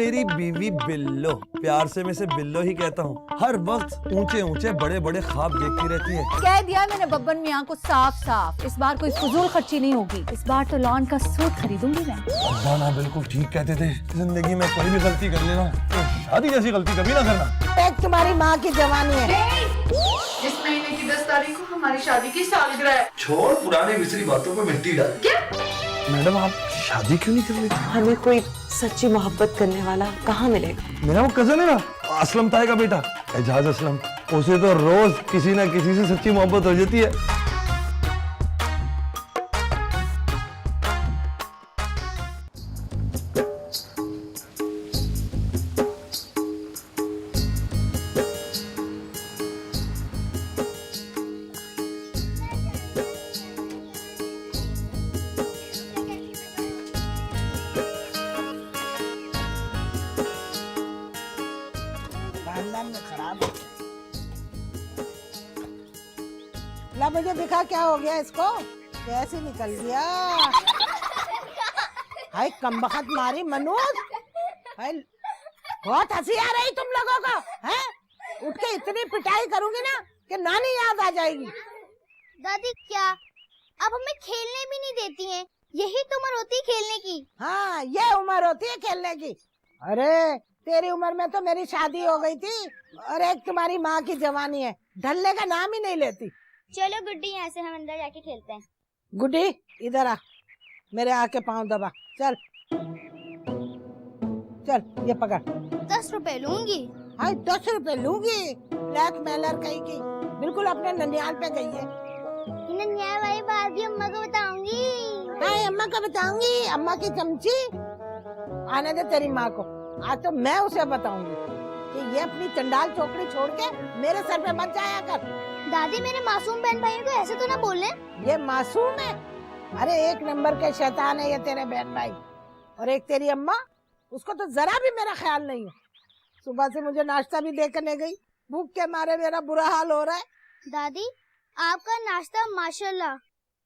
मेरी बीवी बिल्लो, प्यार से मैं इसे बिल्लो ही कहता हूँ, हर वक्त ऊंचे ऊंचे बड़े बड़े ख्वाब देखती रहती है। कह दिया मैंने बब्बन मियाँ को साफ साफ, इस बार कोई फजूल खर्ची नहीं होगी। इस बार तो लॉन का सूट खरीदूंगी मैं। अब्बा ना बिल्कुल ठीक कहते थे, जिंदगी में कोई भी गलती कर लेना तो शादी जैसी गलती कभी ना करना। एक तुम्हारी माँ की जवानी है। इस महीने की 10 तारीख को हमारी शादी की सालगिरह है। छोड़ पुरानी बिसरी बातों पे मिट्टी डाल। क्या? मैडम आप शादी क्यों नहीं कर रही? हमें कोई सच्ची मोहब्बत करने वाला कहाँ मिलेगा? मेरा वो कजन है ना, असलम ताई का बेटा, एजाज असलम, उसे तो रोज किसी ना किसी से सच्ची मोहब्बत हो जाती है। ला मुझे दिखा क्या हो गया इसको, कैसे निकल गया। हाय कमबख्त मारी मनोज, हाय बहुत हंसी आ रही तुम लोगों को हैं? उठ के इतनी पिटाई करूंगी ना कि नानी याद आ जाएगी। दादी क्या अब हमें खेलने भी नहीं देती हैं? यही तो उम्र होती है खेलने की। हाँ ये उम्र होती है खेलने की। अरे तेरी उम्र में तो मेरी शादी हो गई थी और एक तुम्हारी माँ की जवानी है, ढलने का नाम ही नहीं लेती। चलो गुड्डी यहाँ से हम अंदर जाके खेलते हैं। गुड्डी इधर आ, मेरे आके पाँव दबा। चल चल ये पकड़। 10 रुपए लूंगी। हाँ 10 रुपए लूंगी, ब्लैक मेलर कहीं की, बिल्कुल अपने ननियाल पे गई है। ननियाल वाली बात भी अम्मा को बताऊंगी। हाँ अम्मा को बताऊंगी, अम्मा की चमची। आने दे तेरी माँ को, आज तो मैं उसे बताऊंगी कि ये अपनी चंडाल चौकड़ी छोड़ के मेरे सर पे मत जाया कर। दादी मेरे मासूम बहन भाइयों को ऐसे तो ना बोले। ये मासूम है? अरे एक नंबर के शैतान है ये तेरे बहन भाई। और एक तेरी अम्मा, उसको तो जरा भी मेरा ख्याल नहीं है। सुबह से मुझे नाश्ता भी दे करने गई, भूख के मारे मेरा बुरा हाल हो रहा है। दादी आपका नाश्ता माशाल्लाह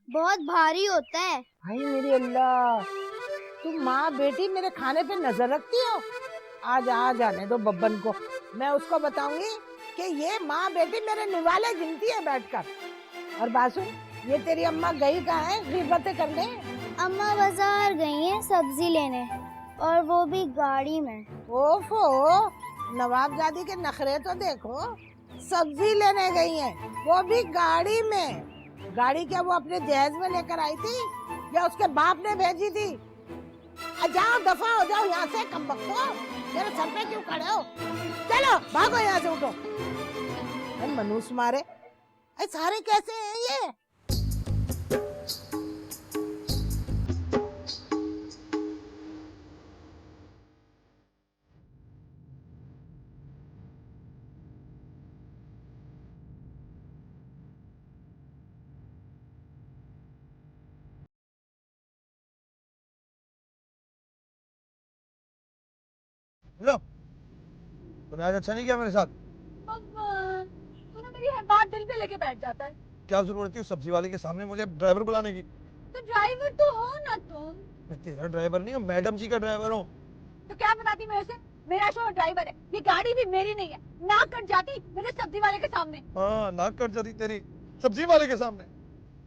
बहुत भारी होता है। भाई मेरी अल्लाह, तुम माँ बेटी मेरे खाने पे नजर रखती हो। आज आ जाने दो बब्बन को, मैं उसको बताऊंगी कि ये माँ बेटी मेरे निवाले गिनती है बैठकर। और बासु ये तेरी अम्मा गई कहाँ है गीबतें करने? अम्मा बाजार गई हैं सब्जी लेने, और वो भी गाड़ी में। ओफो, नवाबजादी के नखरे तो देखो, सब्जी लेने गई हैं, वो भी गाड़ी में। गाड़ी क्या वो अपने जहेज में लेकर आई थी या उसके बाप ने भेजी थी? जाओ दफा हो जाओ यहाँ से, कमबख्तो, मेरे सर पे क्यों खड़े हो? चलो भागो यहाँ से, उठो। मनुष्य मारे सारे कैसे हैं ये? लो, तूने आज अच्छा नहीं किया मेरे साथ। तूने मेरी हर बात दिल पे लेके बैठ जाता है। क्या जरूरत थी उस सब्जी वाले के सामने मुझे ड्राइवर बुलाने की? तो ड्राइवर तो हो ना तुम। मैं तेरा ड्राइवर नहीं हूँ, मैडम जी का ड्राइवर हूँ। तो क्या बनाती मेरे से? मेरा शोहर ड्राइवर है, ये गाड़ी भी मेरी नहीं है। ना कट जाती मेरे सब्जी वाले के सामने। हाँ नाक कट जाती तेरी सब्जी वाले के सामने।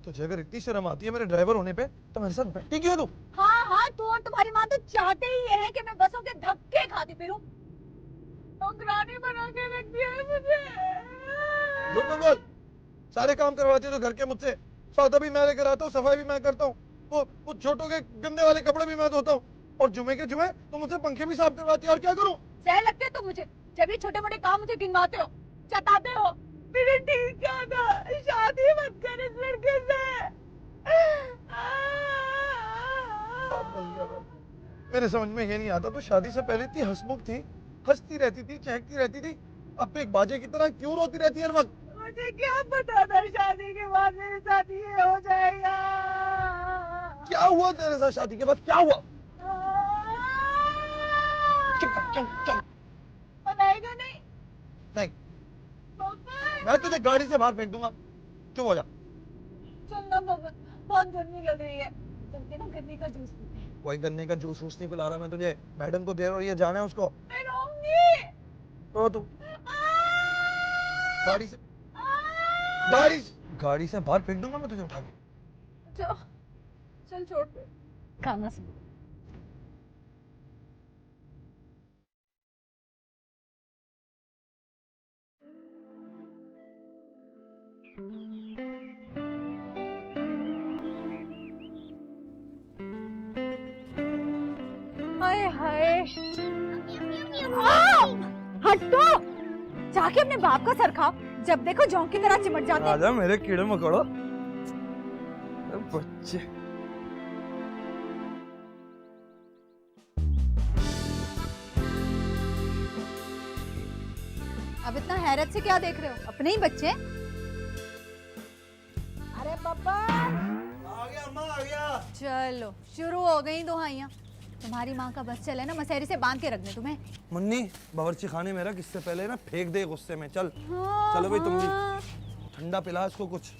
तुझे अगर इतनी शर्म आती है मेरे ड्राइवर होने पे तो मेरे साथ बैठी क्यों तू? हाँ हाँ, तू और तुम्हारी माँ तो चाहते ही ये है कि मैं बसों के धक्के खाती फिरूं। नौकरानी बना के रख दिया है मुझे। झूठ बोल, सारे काम करवाती है तो घर के मुझसे, सौदा भी मैं लेकर आता हूँ, सफाई भी मैं करता हूँ, वो छोटों के गंदे वाले कपड़े भी मैं धोता हूँ, और जुमे के जुमे तो मुझसे पंखे भी साफ करवाती है। और क्या करूँ? सह लगते हो तुम मुझे, जब ये छोटे मोटे काम मुझे गिनवाते हो, जताते हो। मेरे ठीक क्या था, शादी मत कर इस लड़के से। मेरे समझ में ये नहीं आता, तो शादी से पहले इतनी हंसमुख थी, हंसती रहती थी, चहकती रहती थी, अब एक बाजे की तरह क्यों रोती रहती है हर वक्त? मुझे क्या पता था शादी के बाद मेरे साथ ये हो जाएगा। क्या हुआ तेरे साथ शादी के बाद, क्या हुआ? चल बनाएगा नहीं? नहीं, मैं तुझे गाड़ी से बाहर फेंक दूंगा, चुप हो जा। चल ना बाबा, बहुत गर्मी लग रही है, चलते ना गर्मी का जूस पीते हैं। कोई गन्ने का जूस वूस नहीं पिला रहा मैं तुझे, मैडम को दे रहा, ये जाना है उसको। मैं रोऊंगी। तो तू गाड़ी से बाहर फेंक दूंगा मैं तुझे उठा के। चल छोड़ दे। खाना से हाय हाय, हटो, जाके अपने बाप का सर खाओ, जब देखो जोंक की तरह चिमट जाते हैं। आजा मेरे कीड़े मकोड़ो बच्चे। अब इतना हैरत से क्या देख रहे हो, अपने ही बच्चे। अरे बब्बा, आ गया अम्मा, आ गया। चलो शुरू हो गई दुहाइयाँ। तुम्हारी माँ का बस चले ना, मसेरी से बांध के रख दे तुम्हें। मुन्नी बावर्ची खाने मेरा किससे पहले ना फेंक दे गुस्से में। चल चलो भाई, तुम भी ठंडा पिला इसको कुछ,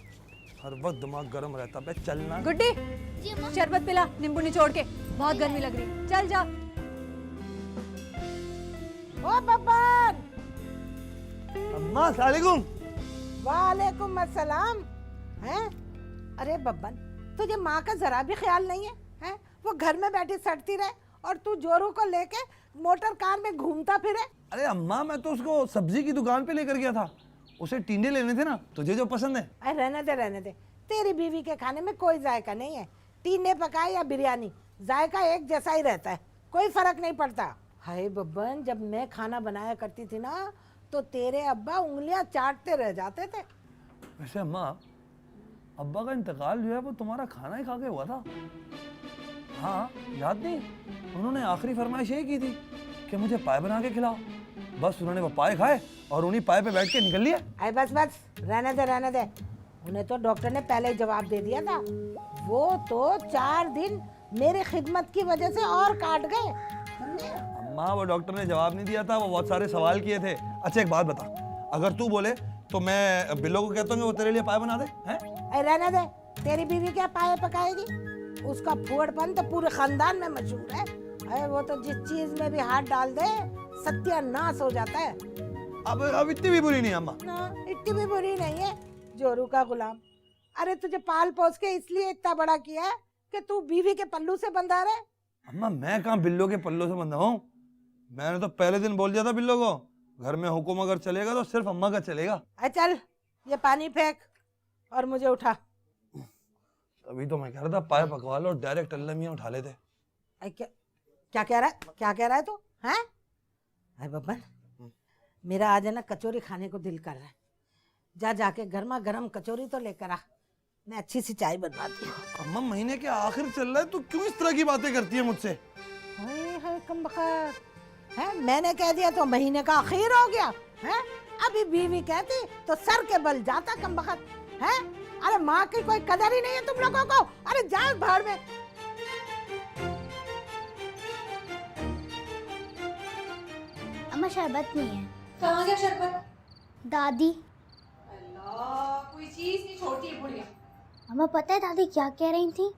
हर वक्त दिमाग गर्म रहता है। चलना गुड्डी, शरबत पिला नींबू निचोड़ के, बहुत गर्मी लग रही। चल जा। ओ बब्बन। अम्मा अस्सलाम वालेकुम। वालेकुम अस्सलाम। हैं? अरे बब्बन, तुझे माँ का जरा भी ख्याल नहीं है? हैं? वो घर में बैठी सड़ती रहे और तू जोरू को लेके मोटर कार में घूमता फिरे। अरे अम्मा मैं तो उसको सब्जी की दुकान पे लेकर गया था, उसे टींडे लेने थे ना, तुझे जो पसंद है। अरे रहने दे, तेरी बीवी के खाने में कोई जायका नहीं है। टींडे पकाए या बिरयानी, जायका एक जैसा ही रहता है, कोई फर्क नहीं पड़ता। हाय बब्बन, जब मैं खाना बनाया करती थी ना, तो तेरे अब्बा उंगलियां चाटते रह जाते थे। वैसे अम्मा, अब्बा का इंतकाल जो है वो तुम्हारा खाना ही खा के हुआ था। हाँ याद नहीं, उन्होंने आखिरी फरमाइश यही की थी कि मुझे पाए बना के खिलाओ। बस उन्होंने वो पाए खाए और उन्हीं पाए पे बैठ के निकल लिया। अरे बस रहने दे। उन्हें तो डॉक्टर ने पहले ही जवाब दे दिया था। वो तो 4 दिन मेरी खिदमत की वजह से और काट गए। अम्मा वो डॉक्टर ने जवाब नहीं दिया था, वो बहुत सारे सवाल किए थे। अच्छा एक बात बता, अगर तू बोले तो मैं बिल्लो को कहता हूँ वो तेरे लिए पाए बना दे। हैं? अरे रहने दे, तेरी बीवी क्या पाए पकाएगी? उसका फुहड़पन तो पूरे खानदान में मशहूर है। अरे वो तो जिस चीज में भी हाथ डाल दे सत्यानाश हो जाता है। अब इतनी भी बुरी नहीं अम्मा। ना, इतनी भी बुरी नहीं है, जोरू का गुलाम। अरे तुझे पाल पोस के इसलिए इतना बड़ा किया है कि तू बीवी के पल्लू से बंधा रहे। अम्मा मैं कहाँ बिल्लो के पल्लों से बंधा हूँ, मैंने तो पहले दिन बोल दिया था बिल्लो को, घर में हुक्म अगर चलेगा तो सिर्फ अम्मा का चलेगा। अरे चल, ये पानी फेंक और मुझे उठा। अभी तो मैं कह रहा था पाए पकवा लो और डायरेक्ट अल्लाह मियां उठा लेते। क्या कह रहा है तू? हैं? अरे बब्बन, मेरा आज है ना कचौरी खाने को दिल कर रहा है। जाके गर्मा गर्म कचौरी तो लेकर आ, मैं अच्छी सी चाय बनवाती हूँ। अम्मा महीने के आखिर चल रहा है, तू क्यों इस तरह की बातें करती है मुझसे? हाय कमबख्त है, मैंने कह दिया तो महीने का आखिर हो गया है? अभी बीवी कहती तो सर के बल जाता कमबख्त है। अरे माँ की कोई कदर ही नहीं है तुम लोगों को। अरे जाओ भाड़ में। अम्मा शरबत नहीं है। कहाँ गया शरबत? दादी, अल्लाह, कोई चीज नहीं छोड़ती है बुढ़िया। अम्मा पता है दादी क्या कह रही थी?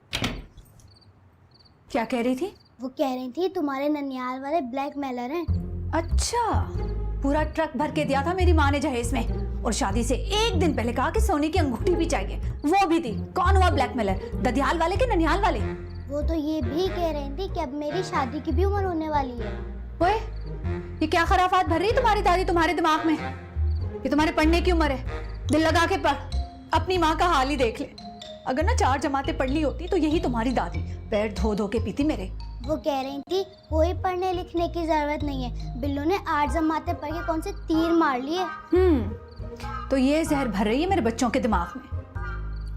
क्या कह रही थी? वो कह रही थी तुम्हारे ननियाल वाले ब्लैकमेलर हैं। अच्छा, पूरा ट्रक भर के दिया था मेरी माँ ने जहेज में, और शादी से एक दिन पहले कहा कि सोने की अंगूठी भी चाहिए, वो भी दी। कौन हुआ ब्लैकमेलर, ददियाल वाले के ननियाल वाले? वो तो ये भी कह रही थी कि अब मेरी शादी की भी उम्र होने वाली है। ओए, ये क्या खराफात भर रही तुम्हारी दादी तुम्हारे दिमाग में? ये तुम्हारे पढ़ने की उम्र है, दिल लगा के पढ़, अपनी माँ का हाल ही देख ले। अगर ना 4 जमातें पढ़ ली होती तो यही तुम्हारी दादी पैर धो धो के पीती मेरे। वो कह रही थी कोई पढ़ने लिखने की जरूरत नहीं है, बिल्लू ने 8 जमातें पढ़ के कौन से तीर मार लिए। तो ये जहर भर रही है मेरे बच्चों के दिमाग में।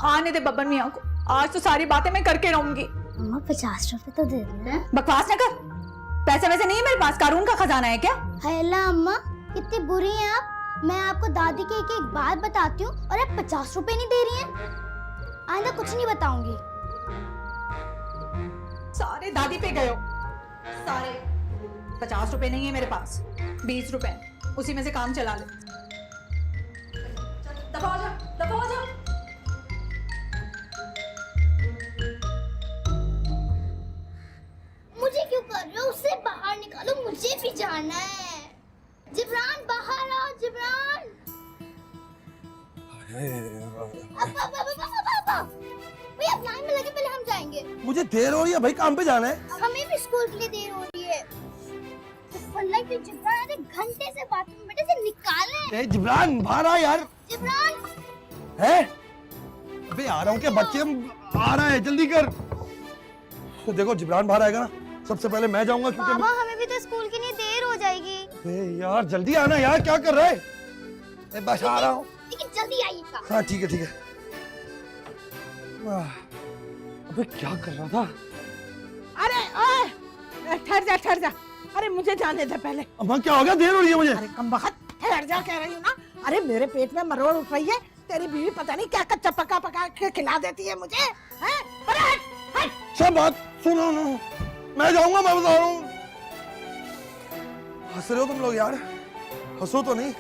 आने दे बब्बन मियाँ को, आज तो सारी बातें मैं करके रहूंगी। अम्मा 50 रुपए तो दे देना। बकवास न कर, पैसे वैसे नहीं है मेरे पास, कानून का खजाना है क्या? हाय अल्लाह अम्मा, कितनी बुरी हैं आप। मैं आपको दादी की एक बात बताती हूँ और आप 50 रुपए नहीं दे रही हैं। आइंदा कुछ नहीं बताऊंगी। सारे दादी पे गए हो, सारे। 50 रुपए नहीं है मेरे पास, 20 रुपए, उसी में से काम चला ले। दफा हो जा, दफा हो जा। भैया आप लाइन में लगे, पहले हम जाएंगे। मुझे देर हो रही है भाई, काम पे जाना है। हमें भी स्कूल के लिए देर हो रही है। वल्लाही तो जिब्रान आधे घंटे से बाथरूम में बैठे से निकाले। जिब्रान बाहर आ यार। जिब्रान है अबे आ रहा हूँ, क्या बच्चे आ रहा है, जल्दी कर। तो देखो जिब्रान बाहर आएगा ना, सबसे पहले मैं जाऊंगा क्योंकि बाबा हमें भी तो स्कूल के लिए देर हो जाएगी। यार जल्दी आना यार, क्या कर रहा है? बस आ रहा हूँ। लेकिन जल्दी आइएगा। हाँ ठीक है ठीक है। अबे क्या कर रहा था? अरे ओए, ठहर जा। अरे मुझे जाने दे पहले। अम्मा क्या हो गया, देर हो रही है मुझे। अरे कम बखत, ठहर जा कह रही हूँ ना। अरे मेरे पेट में मरोड़ उठ रही है, तेरी बीवी पता नहीं क्या कच्चा पका पका के खिला देती है मुझे। हैं? अरे हट, हट। सब बात सुनो ना, मैं जाऊंगा, मैं बता रहा हूँ। हंस रहे हो तुम लोग यार, हंसो तो नहीं।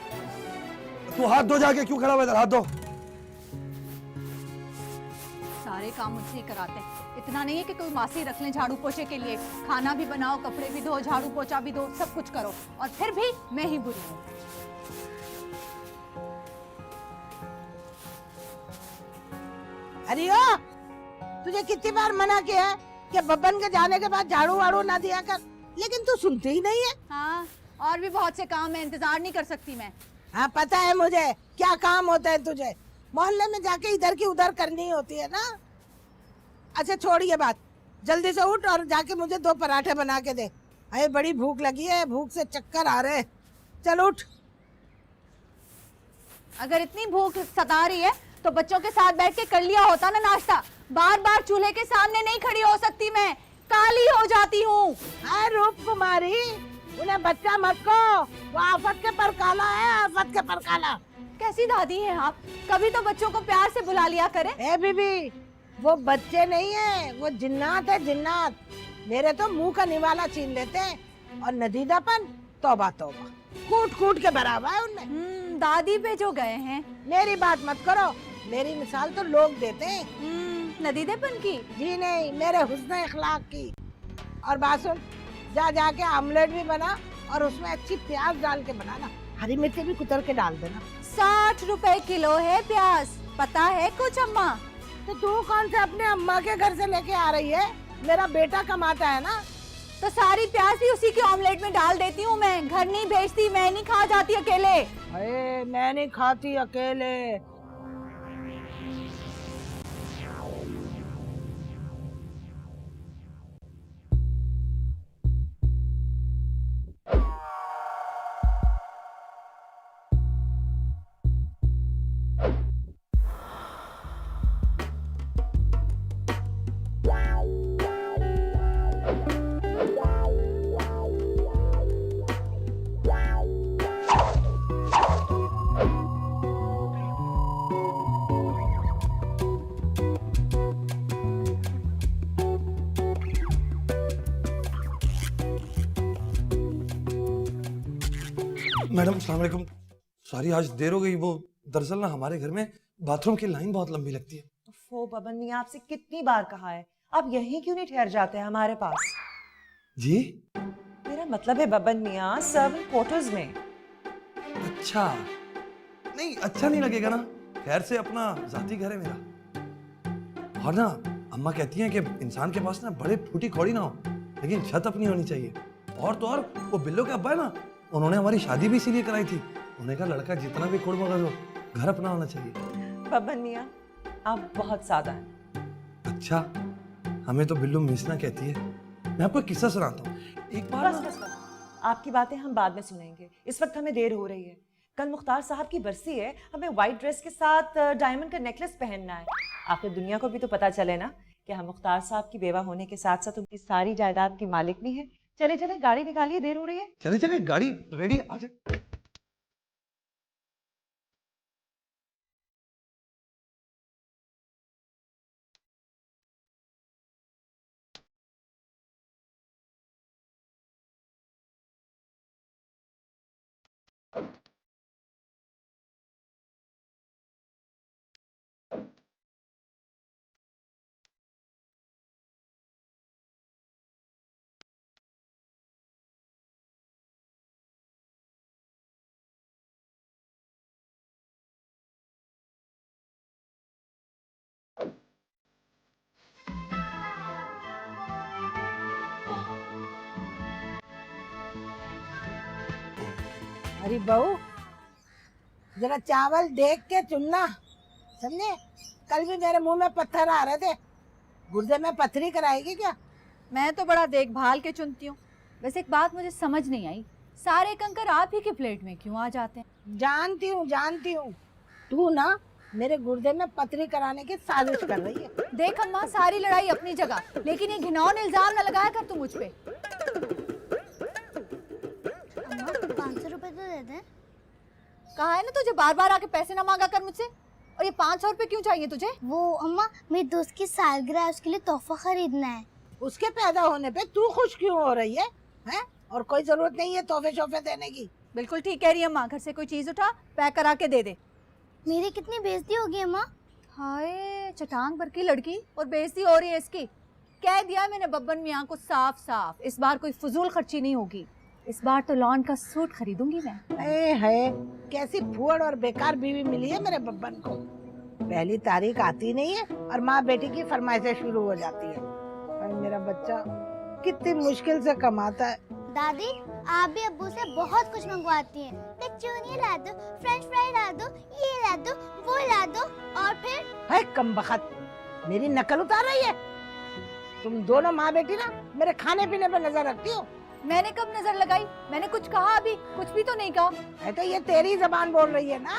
तू हाथ धो जाके, क्यों खड़ा हुआ इधर, हाथ धो। सारे काम मुझसे ही कराते हैं। इतना नहीं है कि कोई मासी रख लें झाड़ू पोछे के लिए। खाना भी बनाओ, कपड़े भी धो, झाड़ू पोछा भी दो, सब कुछ करो, और फिर भी मैं ही बुरी हूँ। अरे ओ, तुझे कितनी बार मना किया है कि बब्बन के जाने के बाद झाड़ू वाड़ू ना दिया कर, लेकिन तू सुनती ही नहीं है। हाँ, और भी बहुत से काम है, इंतजार नहीं कर सकती मैं। हाँ पता है मुझे क्या काम होता है तुझे, मोहल्ले में जाके इधर की उधर करनी होती है ना। अच्छा छोड़ ये बात, जल्दी से उठ और जाके मुझे 2 पराठे बना के दे। अरे बड़ी भूख लगी है, भूख से चक्कर आ रहे हैं। चल उठ। अगर इतनी भूख सता रही है तो बच्चों के साथ बैठ के कर लिया होता ना नाश्ता। बार बार चूल्हे के सामने नहीं खड़ी हो सकती मैं, काली हो जाती हूँ। हाँ रूप कुमारी, उन्हें बच्चा मत को, वो आफत के परकाला है, आफत के परकाला। कैसी दादी हैं आप, कभी तो बच्चों को प्यार से बुला लिया करें। ए बीबी, वो बच्चे नहीं है, वो जिन्नात है जिन्नात। मेरे तो मुंह का निवाला छीन लेते हैं, और नदीदापन तौबा तौबा, कूट कूट के बराबर है उनमें। दादी पे जो गए हैं। मेरी बात मत करो, मेरी मिसाल तो लोग देते हैं। नदीदेपन की? जी नहीं, मेरे हुस्न इखलाक की। और बात सुन, जा जाके आमलेट भी बना, और उसमें अच्छी प्याज डाल के बनाना, हरी मिर्ची भी कुतर के डाल देना। 60 रुपए किलो है प्याज, पता है कुछ अम्मा? तो तू कौन से अपने अम्मा के घर से लेके आ रही है? मेरा बेटा कमाता है ना। तो सारी प्याज भी उसी के ऑमलेट में डाल देती हूँ मैं, घर नहीं भेजती, मैं नहीं खा जाती अकेले। अरे मैं नहीं खाती अकेले। मैडम अस्सलाम वालेकुम, सॉरी आज देर हो गई। वो दरअसल ना हमारे घर में बाथरूम की लाइन बहुत लंबी लगती है। तो बबन मियाँ आपसे कितनी बार कहा है, आप यहीं क्यों नहीं ठहर जाते हैं हमारे पास? जी मेरा मतलब है बबन मियाँ, सर्वेंट क्वार्टर्स में। अच्छा, नहीं अच्छा नहीं लगेगा ना, खैर से अपना जाती घर है मेरा। और ना अम्मा कहती हैं कि इंसान के पास ना बड़े फूटी कौड़ी ना हो, लेकिन छत अपनी होनी चाहिए। और तो और वो बिल्लो के अब्बा है ना, उन्होंने हमारी शादी भी इसीलिए कराई थी। उन्हें कहा लड़का जितना भी कुड़ मगज हो, घर अपना होना चाहिए। बबन मियाँ आप बहुत सादा हैं। अच्छा, हमें तो बिल्लू मिसना कहती है। मैं आपको एक किस्सा सुनाता हूँ। एक बार बस बस बस, आपकी बातें हम बाद में सुनेंगे, इस वक्त हमें देर हो रही है। कल मुख्तार साहब की बरसी है, हमें व्हाइट ड्रेस के साथ डायमंड का नेकलेस पहनना है। आखिर दुनिया को भी तो पता चले ना कि हम मुख्तार साहब की बेवा होने के साथ साथ उनकी सारी जायदाद की मालिक भी है। चले चले गाड़ी निकालिए, देर हो रही है। चले चले, गाड़ी रेडी आ जाए। अरे बहू, जरा चावल देख के चुनना, समझे? कल भी मेरे मुंह में पत्थर आ रहे थे, गुर्दे में पथरी कराएगी क्या? मैं तो बड़ा देखभाल के चुनती हूँ। वैसे एक बात मुझे समझ नहीं आई, सारे कंकर आप ही के प्लेट में क्यों आ जाते हैं? जानती हूँ, तू ना मेरे गुर्दे में पथरी कराने की साजिश कर रही है। देख अम्मा, सारी लड़ाई अपनी जगह, लेकिन ये घिनौना इल्जाम न लगाया कर तू मुझ पे। अम्मा 500 रुपए तो दे दे। कहा है ना तुझे बार बार आके पैसे ना मांगा कर मुझसे। और ये 500 रुपए क्यों चाहिए तुझे? वो अम्मा, मेरी दोस्त की सालगिरह है, उसके लिए तोहफा खरीदना है। उसके पैदा होने पे तू खुश क्यों हो रही है? हैं? और कोई जरूरत नहीं है तोहफे शोफे देने की। बिल्कुल ठीक कह रही है अम्मा, घर से कोई चीज उठा, पैक करा के दे दे। मेरी कितनी बेइज्जती होगी अम्मा। हाय, चटांग भर की लड़की और बेइज्जती हो रही है इसकी। कह दिया मैंने बब्बन मियाँ को साफ साफ, इस बार कोई फजूल खर्ची नहीं होगी। इस बार तो लॉन का सूट खरीदूंगी मैं। ए है, कैसी फुअड़ और बेकार बीवी मिली है मेरे बब्बन को। पहली तारीख आती नहीं है और माँ बेटी की फरमाइशें शुरू हो जाती है। और मेरा बच्चा कितनी मुश्किल से कमाता है। दादी, आप भी अब्बू से बहुत कुछ मंगवाती हैं। कचौनी ला दो, फ्रेंच फ्राई ला दो, ये ला दो, वो ला दो, और फिर है कमबख्त, मेरी नकल उतार रही है। तुम दोनों माँ बेटी ना मेरे खाने पीने पे नजर रखती हो। मैंने कब नजर लगाई? मैंने कुछ कहा? अभी कुछ भी तो नहीं कहा। है तो ये तेरी जबान बोल रही है ना।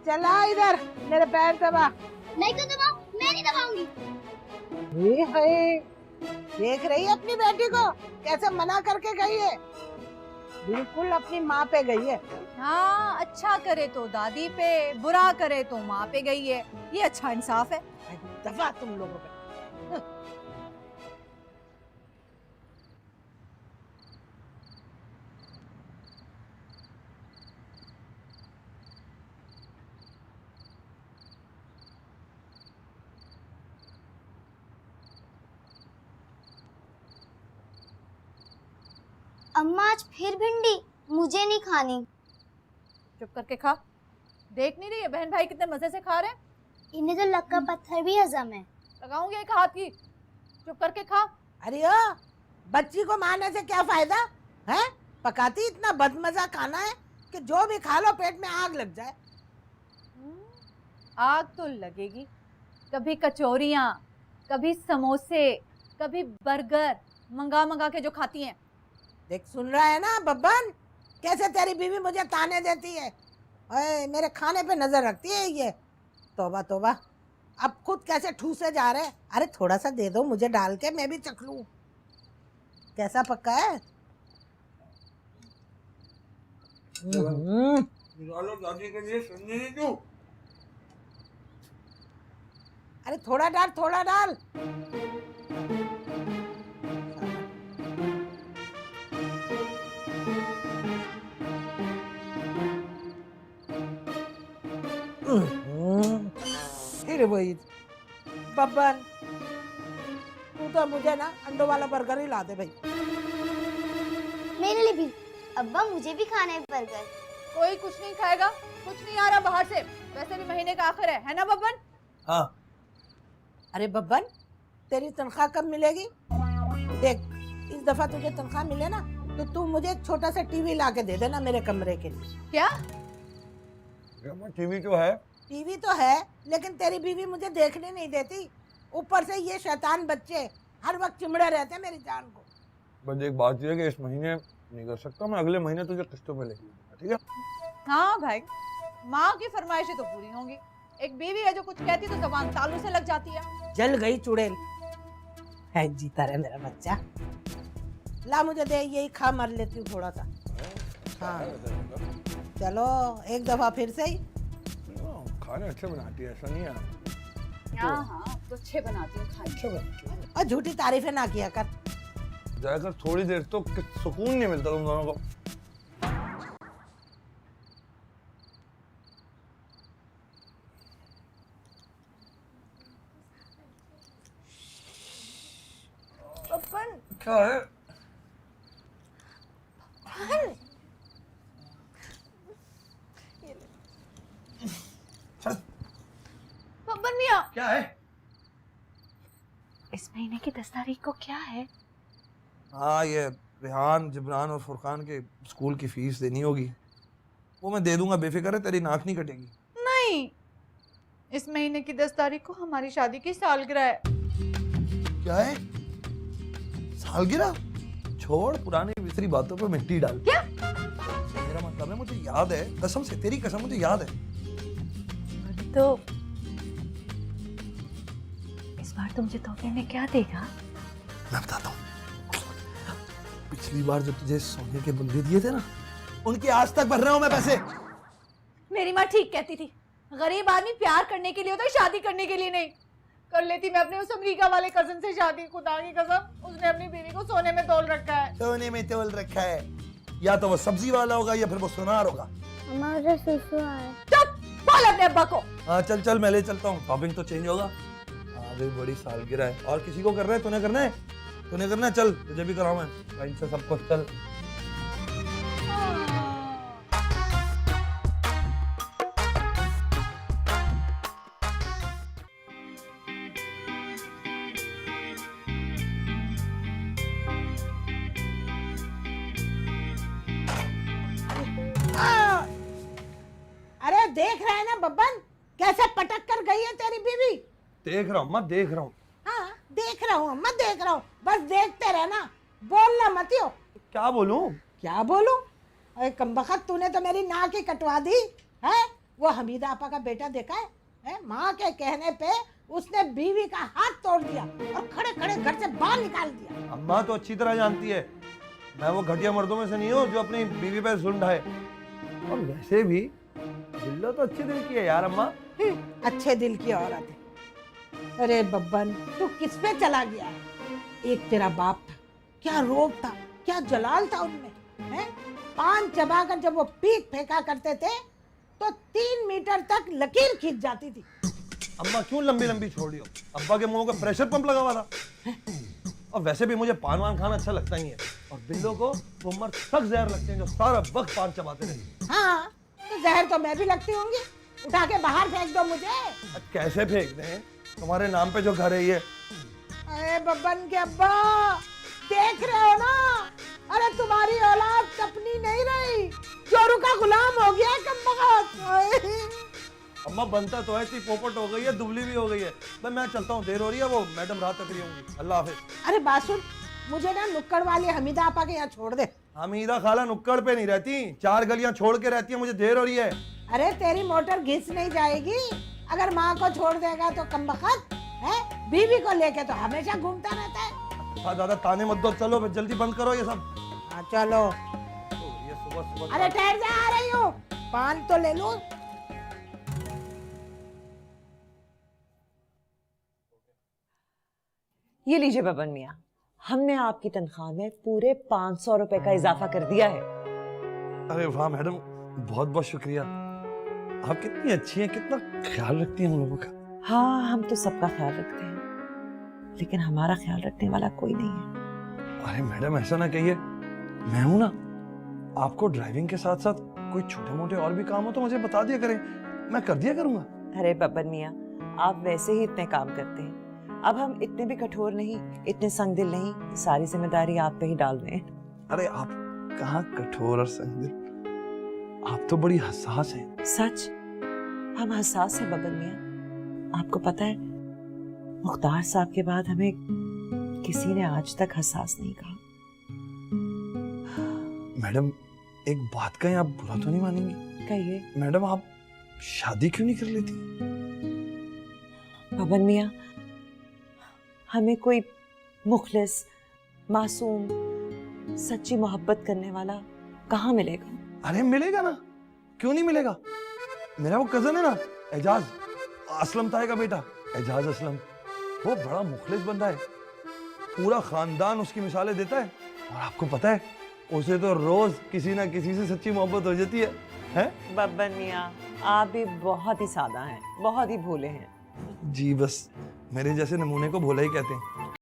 चला इधर, मेरे पैर दबा। नहीं तो दबाओ, मैं नहीं दबाऊंगी। ये है, देख रही है अपनी बेटी को कैसे मना करके गई है। बिल्कुल अपनी माँ पे गई है। हाँ, अच्छा करे तो दादी पे, बुरा करे तो माँ पे गई है। ये अच्छा इंसाफ है। दफा तुम लोगों पे। अम्मा आज फिर भिंडी, मुझे नहीं खानी। चुप करके खा। देख नहीं रही है बहन भाई कितने मजे से खा रहे हैं? इन्हें तो लक्का पत्थर भी हजम है। लगाऊंगी एक हाथ की। चुप करके खा। अरे ओ, बच्ची को मारने से क्या फायदा है? पकाती इतना बदमजा खाना है कि जो भी खा लो पेट में आग लग जाए। आग तो लगेगी। कभी कचौरियाँ, कभी समोसे, कभी बर्गर मंगा मंगा के जो खाती हैं। देख, सुन रहा है ना बब्बन, कैसे तेरी बीवी मुझे ताने देती है। ओए, मेरे खाने पे नजर रखती है ये। तौबा तौबा, अब खुद कैसे ठूसे जा रहे हैं। अरे थोड़ा सा दे दो मुझे डाल के, मैं भी चख लूं कैसा पक्का है। दादी के लिए सुनने नहीं दूं। अरे थोड़ा डाल, थोड़ा डाल। फिर वही बब्बन, तू तो मुझे ना अंडों वाला बर्गर ही ला दे भाई। मेरे लिए भी। अब्बा, मुझे भी खाना है बर्गर। कोई कुछ नहीं खाएगा, कुछ नहीं आ रहा बाहर से। वैसे भी महीने का आखिर है ना बब्बन? हाँ। अरे बब्बन, तेरी तनख्वाह कब मिलेगी? देख, इस दफा तुझे तनख्वाह मिले ना तो तू मुझे एक छोटा सा टीवी ला के दे देना मेरे कमरे के लिए। क्या? टीवी तो है। टीवी तो है, लेकिन तेरी बीवी मुझे देखने नहीं देती। ऊपर से ये शैतान बच्चे हर वक्त चिमड़े रहते हैं मेरी जान को। बस एक बात ये है कि इस महीने नहीं कर सकता मैं, अगले महीने तुझे किस्तों पे लेके दूंगा, ठीक है? हाँ भाई, माँ की फरमाइशें तो पूरी होंगी। एक बीवी है जो कुछ कहती तो जबान तालू से लग जाती है। जल गई चुड़ैल। है जीता रहे मेरा बच्चा। ला मुझे दे, यही खा मर लेती हूँ थोड़ा सा। हाँ चलो, एक दफा फिर से ही। खाने अच्छे बनाती है, ऐसा नहीं है। हाँ हाँ, तो अच्छे बनाती हूँ खाने। अच्छा बनाती है। और झूठी तारीफें ना किया कर। जाकर थोड़ी देर तो सुकून नहीं मिलता तुम दोनों को। बब्बन, क्या है? बब्बन मियाँ, क्या है? इस महीने की 10 तारीख को क्या है? हाँ, ये रेहान, जिब्रान और फुरकान के स्कूल की फीस देनी होगी। वो मैं दे दूंगा, बेफिक्र है, तेरी नाक नहीं कटेगी। नहीं, इस महीने की 10 तारीख को हमारी शादी की सालगिरह है। क्या है? सालगिरह? छोड़ पुरानी बिसरी बातों पे मिट्टी डाल। क्या? मेरा मतलब है मुझे याद है, कसम से, तेरी कसम, मुझे याद है। तो इस बार तुम मुझे तोहफे में क्या देगा? मैं बताता हूँ। पिछली बार जो तुझे सोने के बंदे दिए थे ना, उनके आज तक भर रहा हूँ मैं पैसे। मेरी माँ ठीक कहती थी, गरीब आदमी प्यार करने के लिए होता है, शादी करने के लिए नहीं। कर लेती मैं अपने उस अमेरिका वाले कजन से शादी, खुदा की कसम, उसने अपनी बीवी को सोने में तोल रखा है। सोने में तोल रखा है? या तो वो सब्जी वाला होगा या फिर वो सुनार होगा। हमारा सुसु आया। चुप, बोल अपने अब्बा को। हाँ चल चल, मैं ले चलता हूँ, शॉपिंग तो चेंज होगा। आगे बड़ी सालगिरह है, और किसी को करना है? तूने करना है? तूने करना है, चल तुझे भी कराऊं मैं, लाइन से सब कुछ। चल अरे देख रहे हैं ना बब्बन, कैसे पटक कर गई है तेरी बीवी। देख रहा हूँ अम्मा, देख रहा हूँ। हाँ देख रहा हूँ अम्मा, देख रहा हूँ, बस देखते रहना, बोलना मत हो। क्या बोलूं? क्या बोलूं? अरे कमबख्त, तूने तो मेरी नाक ही कटवा दी है। वो हमीदा आपा का बेटा देखा है? माँ के कहने पे उसने बीवी का हाथ तोड़ दिया और खड़े खड़े घर से बाहर निकाल दिया। अम्मा तो अच्छी तरह जानती है, मैं वो घटिया मर्दों में से नहीं हूँ जो अपनी बीवी पे जुल्म ढाए। और वैसे भी बिल्लो तो अच्छे दिल की है यार अम्मा। अच्छे दिल की औरत है। अरे बब्बन, तू किस पे चला गया? एक तेरा बाप था, क्या रोब था, क्या जलाल था उनमें, हैं? पान चबाकर जब वो पीक फेंका करते थे तो 3 मीटर तक लकीर खींच जाती थी। अम्मा क्यों लंबी लंबी छोड़ रही हो? अब्बा के मुंह का प्रेशर पंप लगा हुआ था। और वैसे भी मुझे पान वान खाना अच्छा लगता ही है, और बिल्लो को वो मर्द सख्त जहर लगते हैं जो सारा वक्त पान चबाते रहते। हाँ, तो जहर तो मैं भी लगती होंगी, उठा के बाहर फेंक दो मुझे। कैसे फेंक दें? तुम्हारे नाम पे जो घर है ये। अरे बब्बन के अब्बा, देख रहे हो ना, अरे तुम्हारी औलाद अपनी नहीं रही, जोरू का गुलाम हो गया कमबख्त। अम्मा बनता तो है, इतनी पोपट हो गई है, दुबली भी हो गई है। भाई मैं चलता हूँ, देर हो रही है, वो मैडम रात तक रही होंगी। अल्लाह हाफिज। अरे बासुर, मुझे ना नुक्कड़ वाली हमीदा आपा के यहाँ छोड़ दे। हमीदा खाला नुक्कड़ पे नहीं रहती, 4 गलियां छोड़ के रहती है, मुझे देर हो रही है। अरे तेरी मोटर घिस नहीं जाएगी अगर माँ को छोड़ देगा तो कमबख्त है। बीवी को लेके तो हमेशा घूमता रहता है। हाँ दादा, ताने मत दो, चलो जल्दी बंद करो ये सब। हाँ चलो। ये सुबह सुबह। अरे ठहर जा, आ रही हूँ, पान तो ले लूं। ये लीजिए बबन मियाँ, हमने आपकी तनख्वाह में पूरे 500 रुपए का इजाफा कर दिया है। अरे वाह मैडम, बहुत बहुत शुक्रिया। आप कितनी अच्छी हैं, कितना ख्याल रखती हैं हम लोगों का। हाँ, हम तो सबका ख्याल रखते हैं, लेकिन हमारा ख्याल रखने वाला कोई नहीं है। अरे मैडम ऐसा ना कहिए, मैं हूं ना। आपको ड्राइविंग के साथ साथ कोई छोटे मोटे और भी काम हो तो मुझे बता दिया करें, मैं कर दिया करूंगा। अरे बबन मियाँ, आप वैसे ही इतने काम करते हैं, अब हम इतने भी कठोर नहीं, इतने संगदिल नहीं, सारी जिम्मेदारी आप पे ही डाल रहे हैं। अरे आप कहाँ कठोर और संगदिल, आप तो बड़ी हसास हैं। सच, हम हसास हैं बबन मियाँ। आपको पता है, मुख्तार साहब के बाद हमें किसी ने आज तक हसास नहीं कहा। मैडम एक बात कहें, आप बुरा तो नहीं मानेंगी? कहिए। मैडम आप शादी क्यों नहीं कर लेती? बबन मियाँ, हमें कोई मुखलिस, मासूम, सच्ची मोहब्बत करने वाला कहाँ मिलेगा? अरे मिलेगा ना, क्यों नहीं मिलेगा? मेरा वो कजन है ना, एजाज, असलम ताए का बेटा, एजाज असलम, वो बड़ा मुखलिस बंदा है, पूरा खानदान उसकी मिसालें देता है। और आपको पता है, उसे तो रोज किसी ना किसी से सच्ची मोहब्बत हो जाती है, हैं? बब्बन मियाँ, आप भी बहुत ही सादा हैं, बहुत ही भोले हैं। जी बस मेरे जैसे नमूने को भोला ही कहते हैं।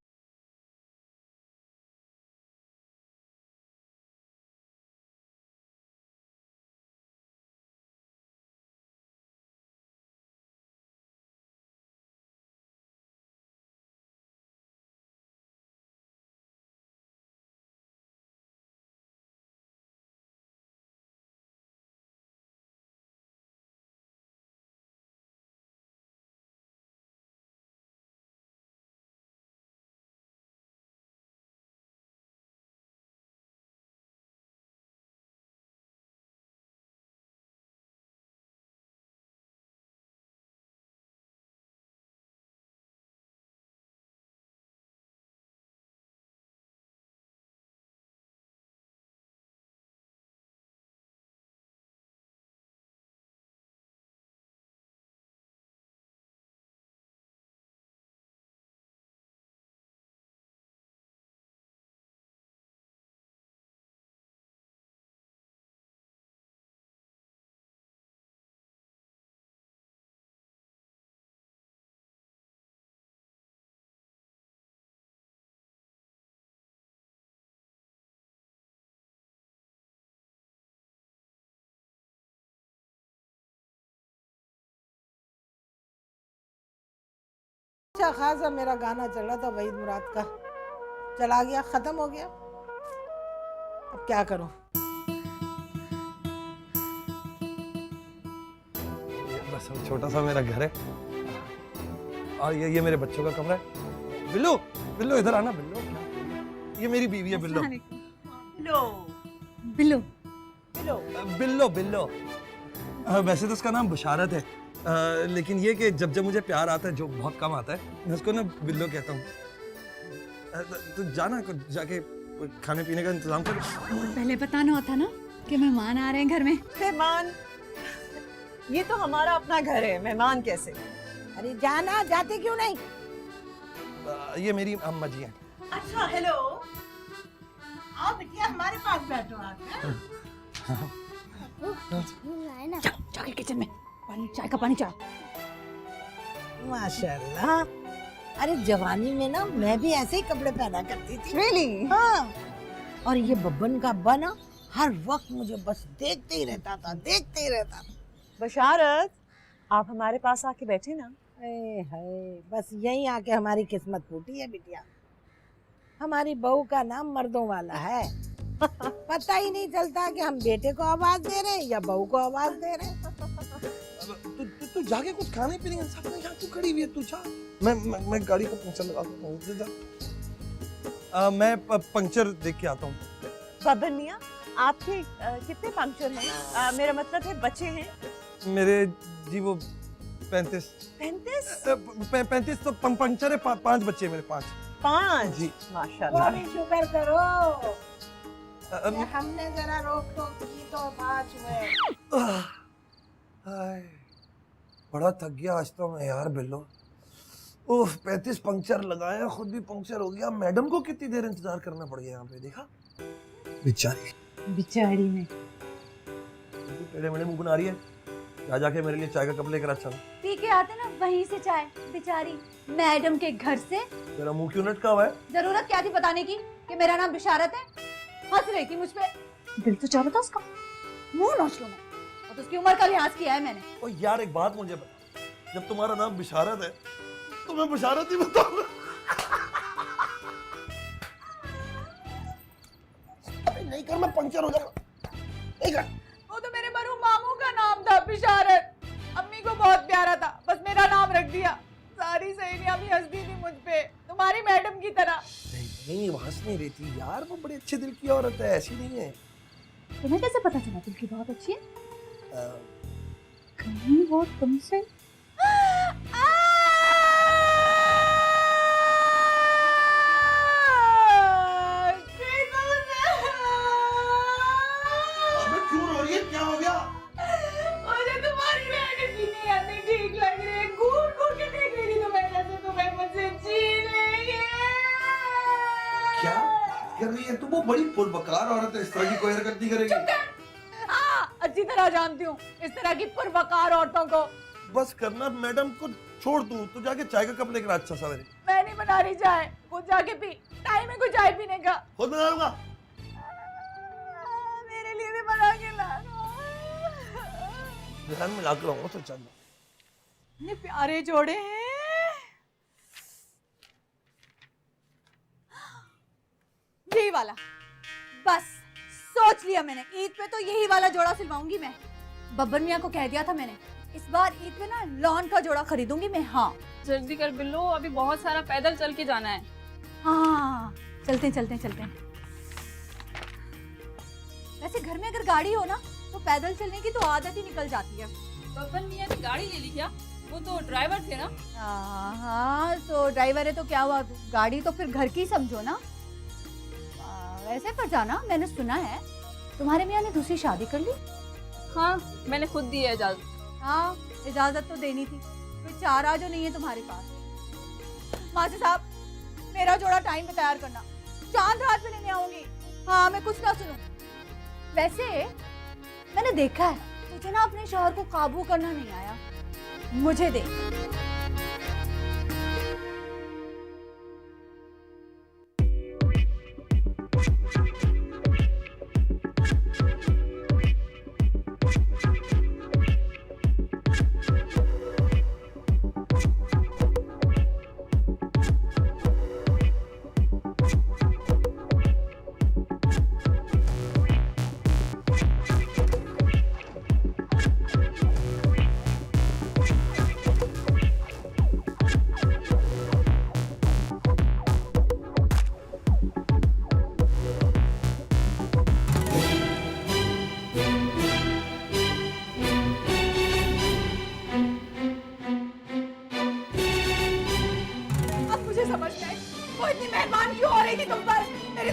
अच्छा खासा मेरा गाना चल रहा था वहीद मुराद का, चला गया, खत्म हो गया। अब क्या करूं? बस छोटा सा मेरा घर है और ये मेरे बच्चों का कमरा है। बिल्लू बिल्लू इधर आना। बिल्लू ये मेरी बीवी है बिल्लू। बिल्लू बिल्लो बिल्लो वैसे तो उसका नाम बुशारत है, लेकिन ये कि जब जब मुझे प्यार आता है, जो बहुत कम आता है, मैं उसको ना बिल्लो कहता हूँ। तो जाना कुछ जाके खाने पीने का इंतजाम कर। पहले बताना होता ना कि मेहमान आ रहे हैं घर में। मेहमान? ये तो हमारा अपना घर है, मेहमान कैसे? अरे जाना, जाते क्यों नहीं? ये मेरी अम्मा जी हैं। अच्छा, हेलो। आओ बिटिया, हमारे पास बैठो आके। जाके किचन में पानी, चाय का पानी चाह। माशाल्लाह। अरे जवानी में ना मैं भी ऐसे ही कपड़े पहना करती थी। Really? हाँ। और ये बब्बन का अब्बा ना हर वक्त मुझे बस देखते ही रहता था, देखते ही रहता था। बशारत, आप हमारे पास आके बैठे ना। हाय, बस यहीं आके हमारी किस्मत फूटी है बिटिया। हमारी बहू का नाम मर्दों वाला है। पता ही नहीं चलता कि हम बेटे को आवाज दे रहे हैं या बहू को आवाज दे रहे हैं। तू जाके कुछ खाने पीने का इंतजाम कर। यहाँ तू खड़ी हुई है, तू जा। मैं गाड़ी का पंक्चर लगा देता हूँ। जा। मैं पंक्चर देख के आता हूँ। बब्बन मियाँ, आपके कितने पंक्चर हैं? मेरा मतलब है बच्चे हैं? मेरे जी वो 35 तो पंक्चर है। 5 बच्चे मेरे, 5 जी माशाल्लाह। थोड़ी शुक्र करो कि हमने जरा रोक टोक की तो 5 हुए। हाय, बड़ा थक गया आज तो मैं यार बिल्लो। ओह, 35 पंक्चर लगाया, खुद भी पंक्चर हो गया। मैडम को कितनी देर इंतजार करना पड़ गया यहाँ पे, देखा बेचारी में। टेढ़े मेढ़े मुंह बना रही है। जा जाके मेरे लिए चाय का कप लेकर अच्छा। पी के आते ना वहीं से चाय, बेचारी मैडम के घर से। मेरा मुंह क्यों लटका हुआ है? जरूरत क्या थी बताने की कि मेरा नाम बिशारत है? हंस रही थी मुझ पे। दिल तो चाह रहा था उसका, मुंह नोच लूं मैं। और उसकी उम्र का लिहाज किया है मैंने। ओ यार, एक बात मुझे बता, जब तुम्हारा नाम बिशारत है तो मैं बिशारत ही बताऊंगा। नहीं कर, मैं पंक्चर हो जाऊंगा। नहीं कर। वो तो मेरे मरहूम मामू का नाम था बिशारत। अम्मी को बहुत प्यारा था, बस मेरा नाम रख दिया। सारी सहेलियां भी हंसती थी मुझ पे, तुम्हारी मैडम की तरह। नहीं, वो हंस नहीं रही थी यार, वो बड़े अच्छे दिल की औरत है, ऐसी नहीं है। तुम्हें कैसे पता चला दिल की बहुत अच्छी है? कहीं वो तुमसे अबे क्यों रो रही है? क्या हो गया? मुझे तुम्हारी मैडम की नहीं आती ठीक लग रही है। घूर घूर के देख रही थी तुम्हें, जैसे तुम्हें मुझसे छीन लेंगे। क्या कर रही है? तू वो बड़ी पुरबकार औरत है, इस तरह की कोई हरकत नहीं करेगी। हाँ, अच्छी तरह जानती हूँ इस तरह की पुरवकार औरतों को। बस करना, मैडम को छोड़ तू जाके चाय का कप लेकर अच्छा सवेरे। मैं नहीं बना रही चाय, खुद जाके पी। टाइम है कुछ चाय पीने का। खुद बना लूंगा। मेरे लिए भी बना के लाना। ध्यान में लाकर आऊंगा तो चल। ये प्यारे जोड़े हैं। यही वाला, बस सोच लिया मैंने। ईद पे तो यही वाला जोड़ा सिलवाऊंगी मैं। बब्बर मियाँ को कह दिया था मैंने, इस बार ईद पे ना लॉन का जोड़ा खरीदूंगी मैं। हाँ जल्दी कर बिल्लो, अभी बहुत सारा पैदल चल के जाना है। हाँ, चलते चलते चलते। वैसे घर में अगर गाड़ी हो ना तो पैदल चलने की तो आदत ही निकल जाती है। बब्बन मियाँ ने गाड़ी ले ली क्या? वो तो ड्राइवर थे ना। हाँ, तो ड्राइवर है तो क्या हुआ, गाड़ी तो फिर घर की समझो ना। वैसे पर जाना, मैंने सुना है तुम्हारे मियाँ ने दूसरी शादी कर ली। हाँ, मैंने खुद दी है इजाजत। हाँ, इजाजत तो देनी थी, कोई चारा जो नहीं है तुम्हारे पास। मासी साहब, मेरा जोड़ा टाइम पे तैयार करना, चांद रात में लेने आऊंगी। हाँ, मैं कुछ ना सुनूं। वैसे मैंने देखा है तुझे ना अपने शौहर को काबू करना नहीं आया, मुझे देख।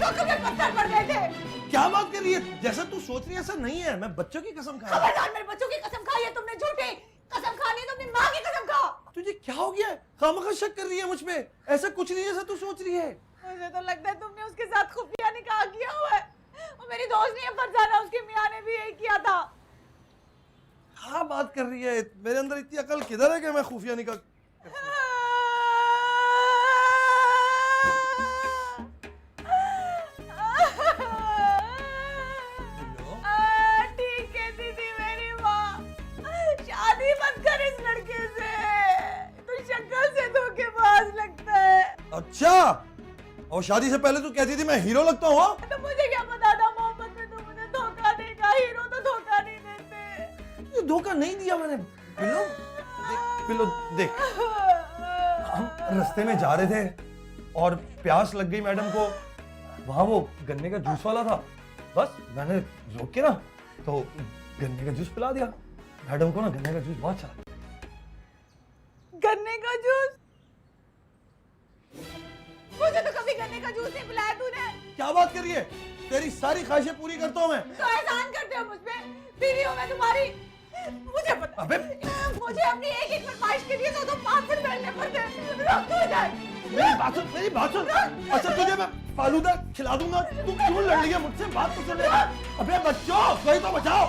देखो कभी पत्थर पड़ गए थे। क्या बात कर रही है? जैसा तू सोच रही है ऐसा नहीं है। मैं बच्चों की कसम खा रहा हूं। खबरदार, मेरे बच्चों की कसम खाई है तुमने, झूठी कसम खानी है, तुमने माँ की कसम खा। तुझे क्या हो गया है? खामखा शक कर रही है मुझ पे। ऐसा कुछ नहीं है जैसा तू सोच रही है। मुझे तो लगता है तुमने उसके साथ खुफिया निकाह किया हुआ है। वो मेरी दोस्त नहीं है फरजाना, उसके मियाँ ने भी यही किया था। क्या बात कर रही है? मेरे अंदर इतनी अकल किधर है कि मैं खुफिया निकाह ठीक है दीदी, मेरी माँ, शादी मत कर इस लड़के से, तू शक्ल से धोखेबाज लगता है। अच्छा, और शादी से पहले तू कहती थी मैं हीरो लगता हूँ? तो मुझे क्या पता था मोहब्बत में तू मुझे धोखा देगा, हीरो तो धोखा नहीं देते। ये धोखा नहीं दिया मैंने। बिल्लो देख, हम रास्ते में जा रहे थे और प्यास लग गई मैडम को। वहां वो गन्ने का जूस वाला था, बस मैंने रोक के ना तो गन्ने का जूस पिला दिया मैडम को। ना गन्ने का जूस बहुत अच्छा। गन्ने का जूस? मुझे तो कभी गन्ने का जूस नहीं पिलाया तूने। क्या बात कर रही है? तेरी सारी ख्वाहिशें पूरी करता हूँ मैं। तो एहसान करते हो मुझ पे, बीवी हूँ मैं तुम्हारी। मुझे पता, अबे मुझे अपनी एक एक फरमाइश के लिए तो 5 दिन बैठने पड़ते हैं। रोक तू इधर। मेरी बात सुन, मेरी बात सुन। अच्छा तुझे मैं फालूदा खिला दूंगा। तू क्यों लड़ रही है मुझसे? बात तो सुन ले। अबे बच्चों, कोई तो बचाओ।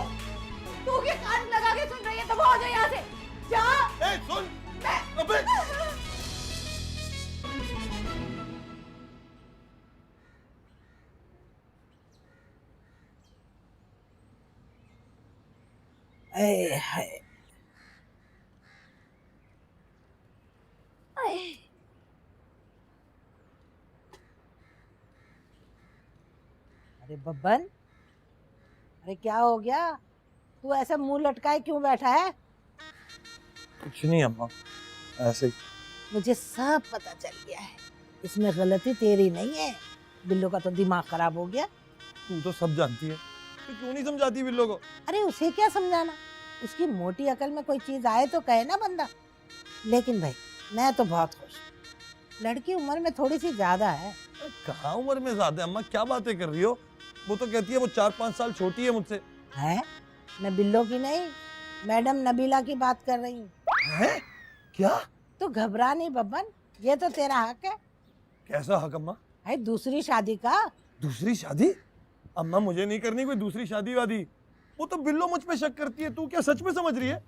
तू के कान लगा के सुन रही है तो भाग जा यहाँ से। जा। ए सुन। अबे अरे बब्बन, अरे क्या हो गया? तू ऐसे मुंह लटकाए क्यों बैठा है? कुछ नहीं अम्मा, ऐसे ही। मुझे सब पता चल गया है, इसमें गलती तेरी नहीं है। बिल्लो का तो दिमाग खराब हो गया। तू तो सब जानती है, तू क्यों नहीं समझाती बिल्लो को? अरे उसे क्या समझाना, उसकी मोटी अकल में कोई चीज आए तो कहे ना बंदा। लेकिन भाई मैं तो बहुत खुश हूँ। लड़की उम्र में थोड़ी सी ज्यादा है। कहाँ उम्र में ज्यादा है अम्मा? क्या बातें कर रही हो? वो तो कहती है वो 4-5 साल छोटी है मुझसे। है? मैं बिल्लो की नहीं, मैडम नबीला की बात कर रही हूँ। है? क्या? तू घबरा नहीं बब्बन, ये तो तेरा हक है। कैसा हक अम्मा? भाई दूसरी शादी का। दूसरी शादी? अम्मा मुझे नहीं करनी कोई दूसरी शादी वादी। वो तो बिल्लो मुझ पे शक करती है। तू क्या सच में समझ रही है?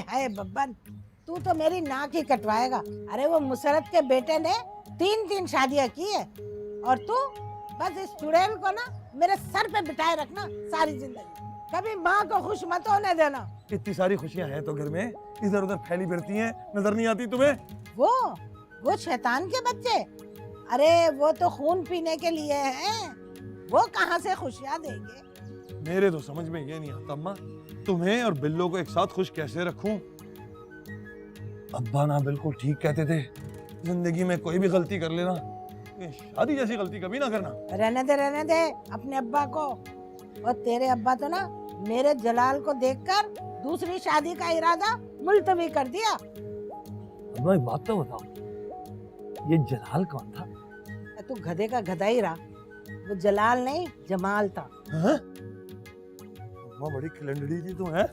है बब्बन, तू तो मेरी नाक ही कटवाएगा। अरे वो मुसरत के बेटे ने 3 शादियां की है और तू बस इस चुड़ैल को ना मेरे सर पे बिठाए रखना सारी जिंदगी। कभी माँ को खुश मत होने देना। इतनी सारी खुशियां हैं तो घर में, इधर उधर फैली फिरती हैं, नजर नहीं आती तुम्हें? वो शैतान के बच्चे, अरे वो तो खून पीने के लिए हैं। वो कहाँ से खुशियाँ देंगे? मेरे तो समझ में ये नहीं आता अम्मा, तुम्हें और बिल्लो को एक साथ खुश कैसे रखूं? अब्बा ना बिल्कुल ठीक कहते थे, जिंदगी में कोई भी गलती कर लेना, ये शादी जैसी गलती कभी ना करना। रहने दे अपने अब्बा को। और तेरे अब्बा तो ना मेरे जलाल को देखकर दूसरी शादी का इरादा मुलतवी कर दिया। अब्बा एक बात तो बताओ, ये जलाल कौन था? तू गधे का गधा ही रहा, वो जलाल नहीं जमाल था। हाँ? अम्मा बड़ी खिलंडड़ी थी तू, है?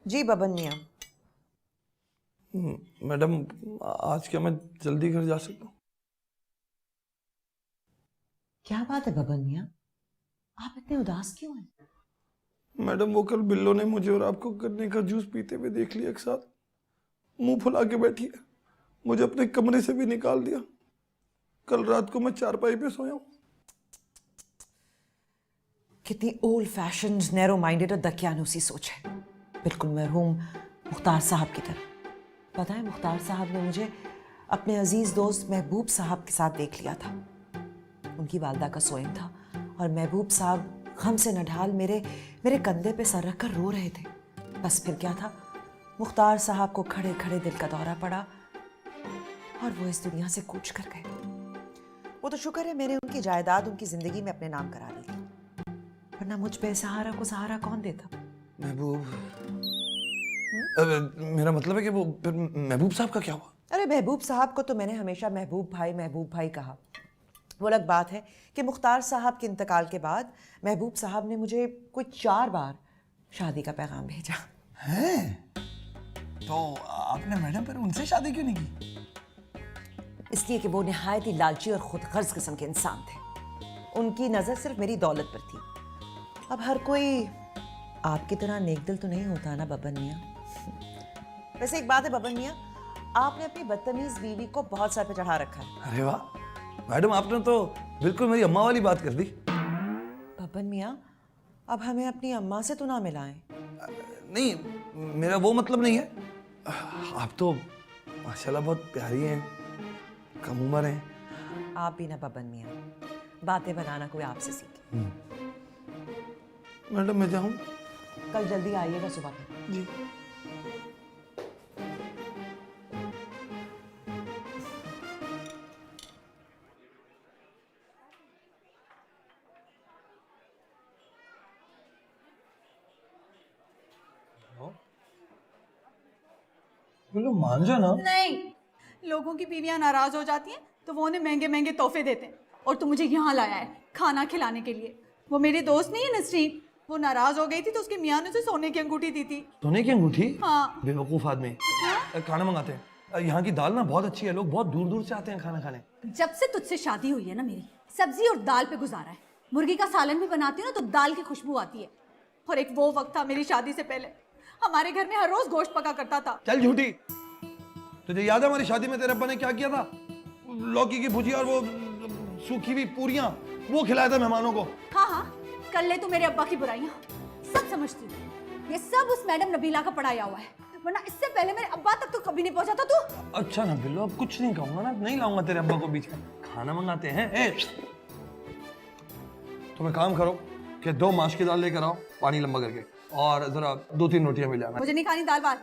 जी बबन मियाँ। मैडम आज क्या मैं जल्दी घर जा सकता हूँ? क्या बात है बबन मियाँ, आप इतने उदास क्यों हैं? मैडम वो कल बिल्लो ने मुझे और आपको गन्ने का जूस पीते हुए देख लिया एक साथ, मुंह फुला के बैठी है, मुझे अपने कमरे से भी निकाल दिया। कल रात को मैं चारपाई पे सोया हूँ। कितनी ओल्ड फैशन, नैरो माइंडेड और दकियानूसी सोच है, बिल्कुल मरहूम मुख्तार साहब की तरह। पता है मुख्तार साहब ने मुझे अपने अजीज दोस्त महबूब साहब के साथ देख लिया था। उनकी वालदा का सोइंग था और महबूब साहब गम से नढाल मेरे कंधे पे सर रख कर रो रहे थे। बस फिर क्या था, मुख्तार साहब को खड़े खड़े दिल का दौरा पड़ा और वो इस दुनिया से कूच कर गए। वो तो शुक्र है मैंने उनकी जायदाद उनकी जिंदगी में अपने नाम करा ली, वरना मुझ पे सहारा को सहारा कौन देता? महबूब, मेरा मतलब है कि वो फिर महबूब साहब का क्या हुआ? अरे महबूब साहब को तो मैंने हमेशा महबूब भाई कहा। वो अलग बात है कि मुख्तार साहब के इंतकाल के बाद महबूब साहब ने मुझे कोई 4 बार शादी का पैगाम भेजा। है? तो आपने मैडम पर उनसे शादी क्यों नहीं की? इसलिए कि वो निहायत ही लालची और खुदगर्ज किस्म के इंसान थे। उनकी नज़र सिर्फ मेरी दौलत पर थी। अब हर कोई आपकी तरह नेक दिल तो नहीं होता ना बब्बन मियाँ। वैसे एक बात है बब्बन मियाँ, आपने अपनी बदतमीज बीवी को बहुत सर पे चढ़ा रखा है। अरे वाह मैडम, आपने तो बिल्कुल मेरी अम्मा वाली बात कर दी। बब्बन मियाँ, अब हमें अपनी अम्मा से तो ना मिलाएं। नहीं, मेरा वो मतलब नहीं है। आप तो माशाल्लाह बहुत प्यारी हैं, कम उम्र हैं। आप भी ना बब्बन मियाँ, बातें बनाना कोई आपसे सीखे। मैडम मैं जाऊँ? कल जल्दी आइएगा सुबह तक। जी। बोलो मान जाओ ना। नहीं, लोगों की बीवियां नाराज हो जाती हैं तो वो उन्हें महंगे महंगे तोहफे देते हैं, और तू मुझे यहाँ लाया है खाना खिलाने के लिए। वो मेरी दोस्त नहीं है नसरीन, वो नाराज हो गई थी तो उसके मियाँ ने उसे सोने की अंगूठी दी थी। सोने की अंगूठी? हाँ। बेवकूफ आदमी। खाना मंगाते हैं। यहाँ की दाल ना बहुत अच्छी है, लोग बहुत दूर दूर से आते हैं खाना खाने। जब से तुझसे शादी हुई है ना मेरी, सब्जी और दाल पे गुजारा है। मुर्गी का सालन भी बनाती हूँ ना तो दाल की खुशबू आती है। और एक वो वक्त था मेरी शादी से पहले, हमारे घर में हर रोज गोश्त पका करता था। चल झूठी, तुझे याद है हमारी शादी में तेरे अब्बा ने क्या किया था? लौकी की भुजिया और वो सूखी हुई पूरियां वो खिलाया था मेहमानों को। हाँ हाँ, कर ले तू मेरे अब्बा की बुराइयां, सब समझती हूँ। ये सब उस मैडम नबीला का पढ़ाया हुआ है, वरना इससे पहले मेरे अब्बा तक तो कभी नहीं पहुंचा था तू। अच्छा ना बिल्लो, अब कुछ नहीं कहूंगा ना, नहीं लाऊंगा तेरे अब्बा को बीच में। खाना मंगाते हैं। तुम एक काम करो कि 2 माश की दाल लेकर आओ, पानी लंबा करके, और जरा 2-3 रोटियां मिल जाना। मुझे नहीं खानी दाल भात,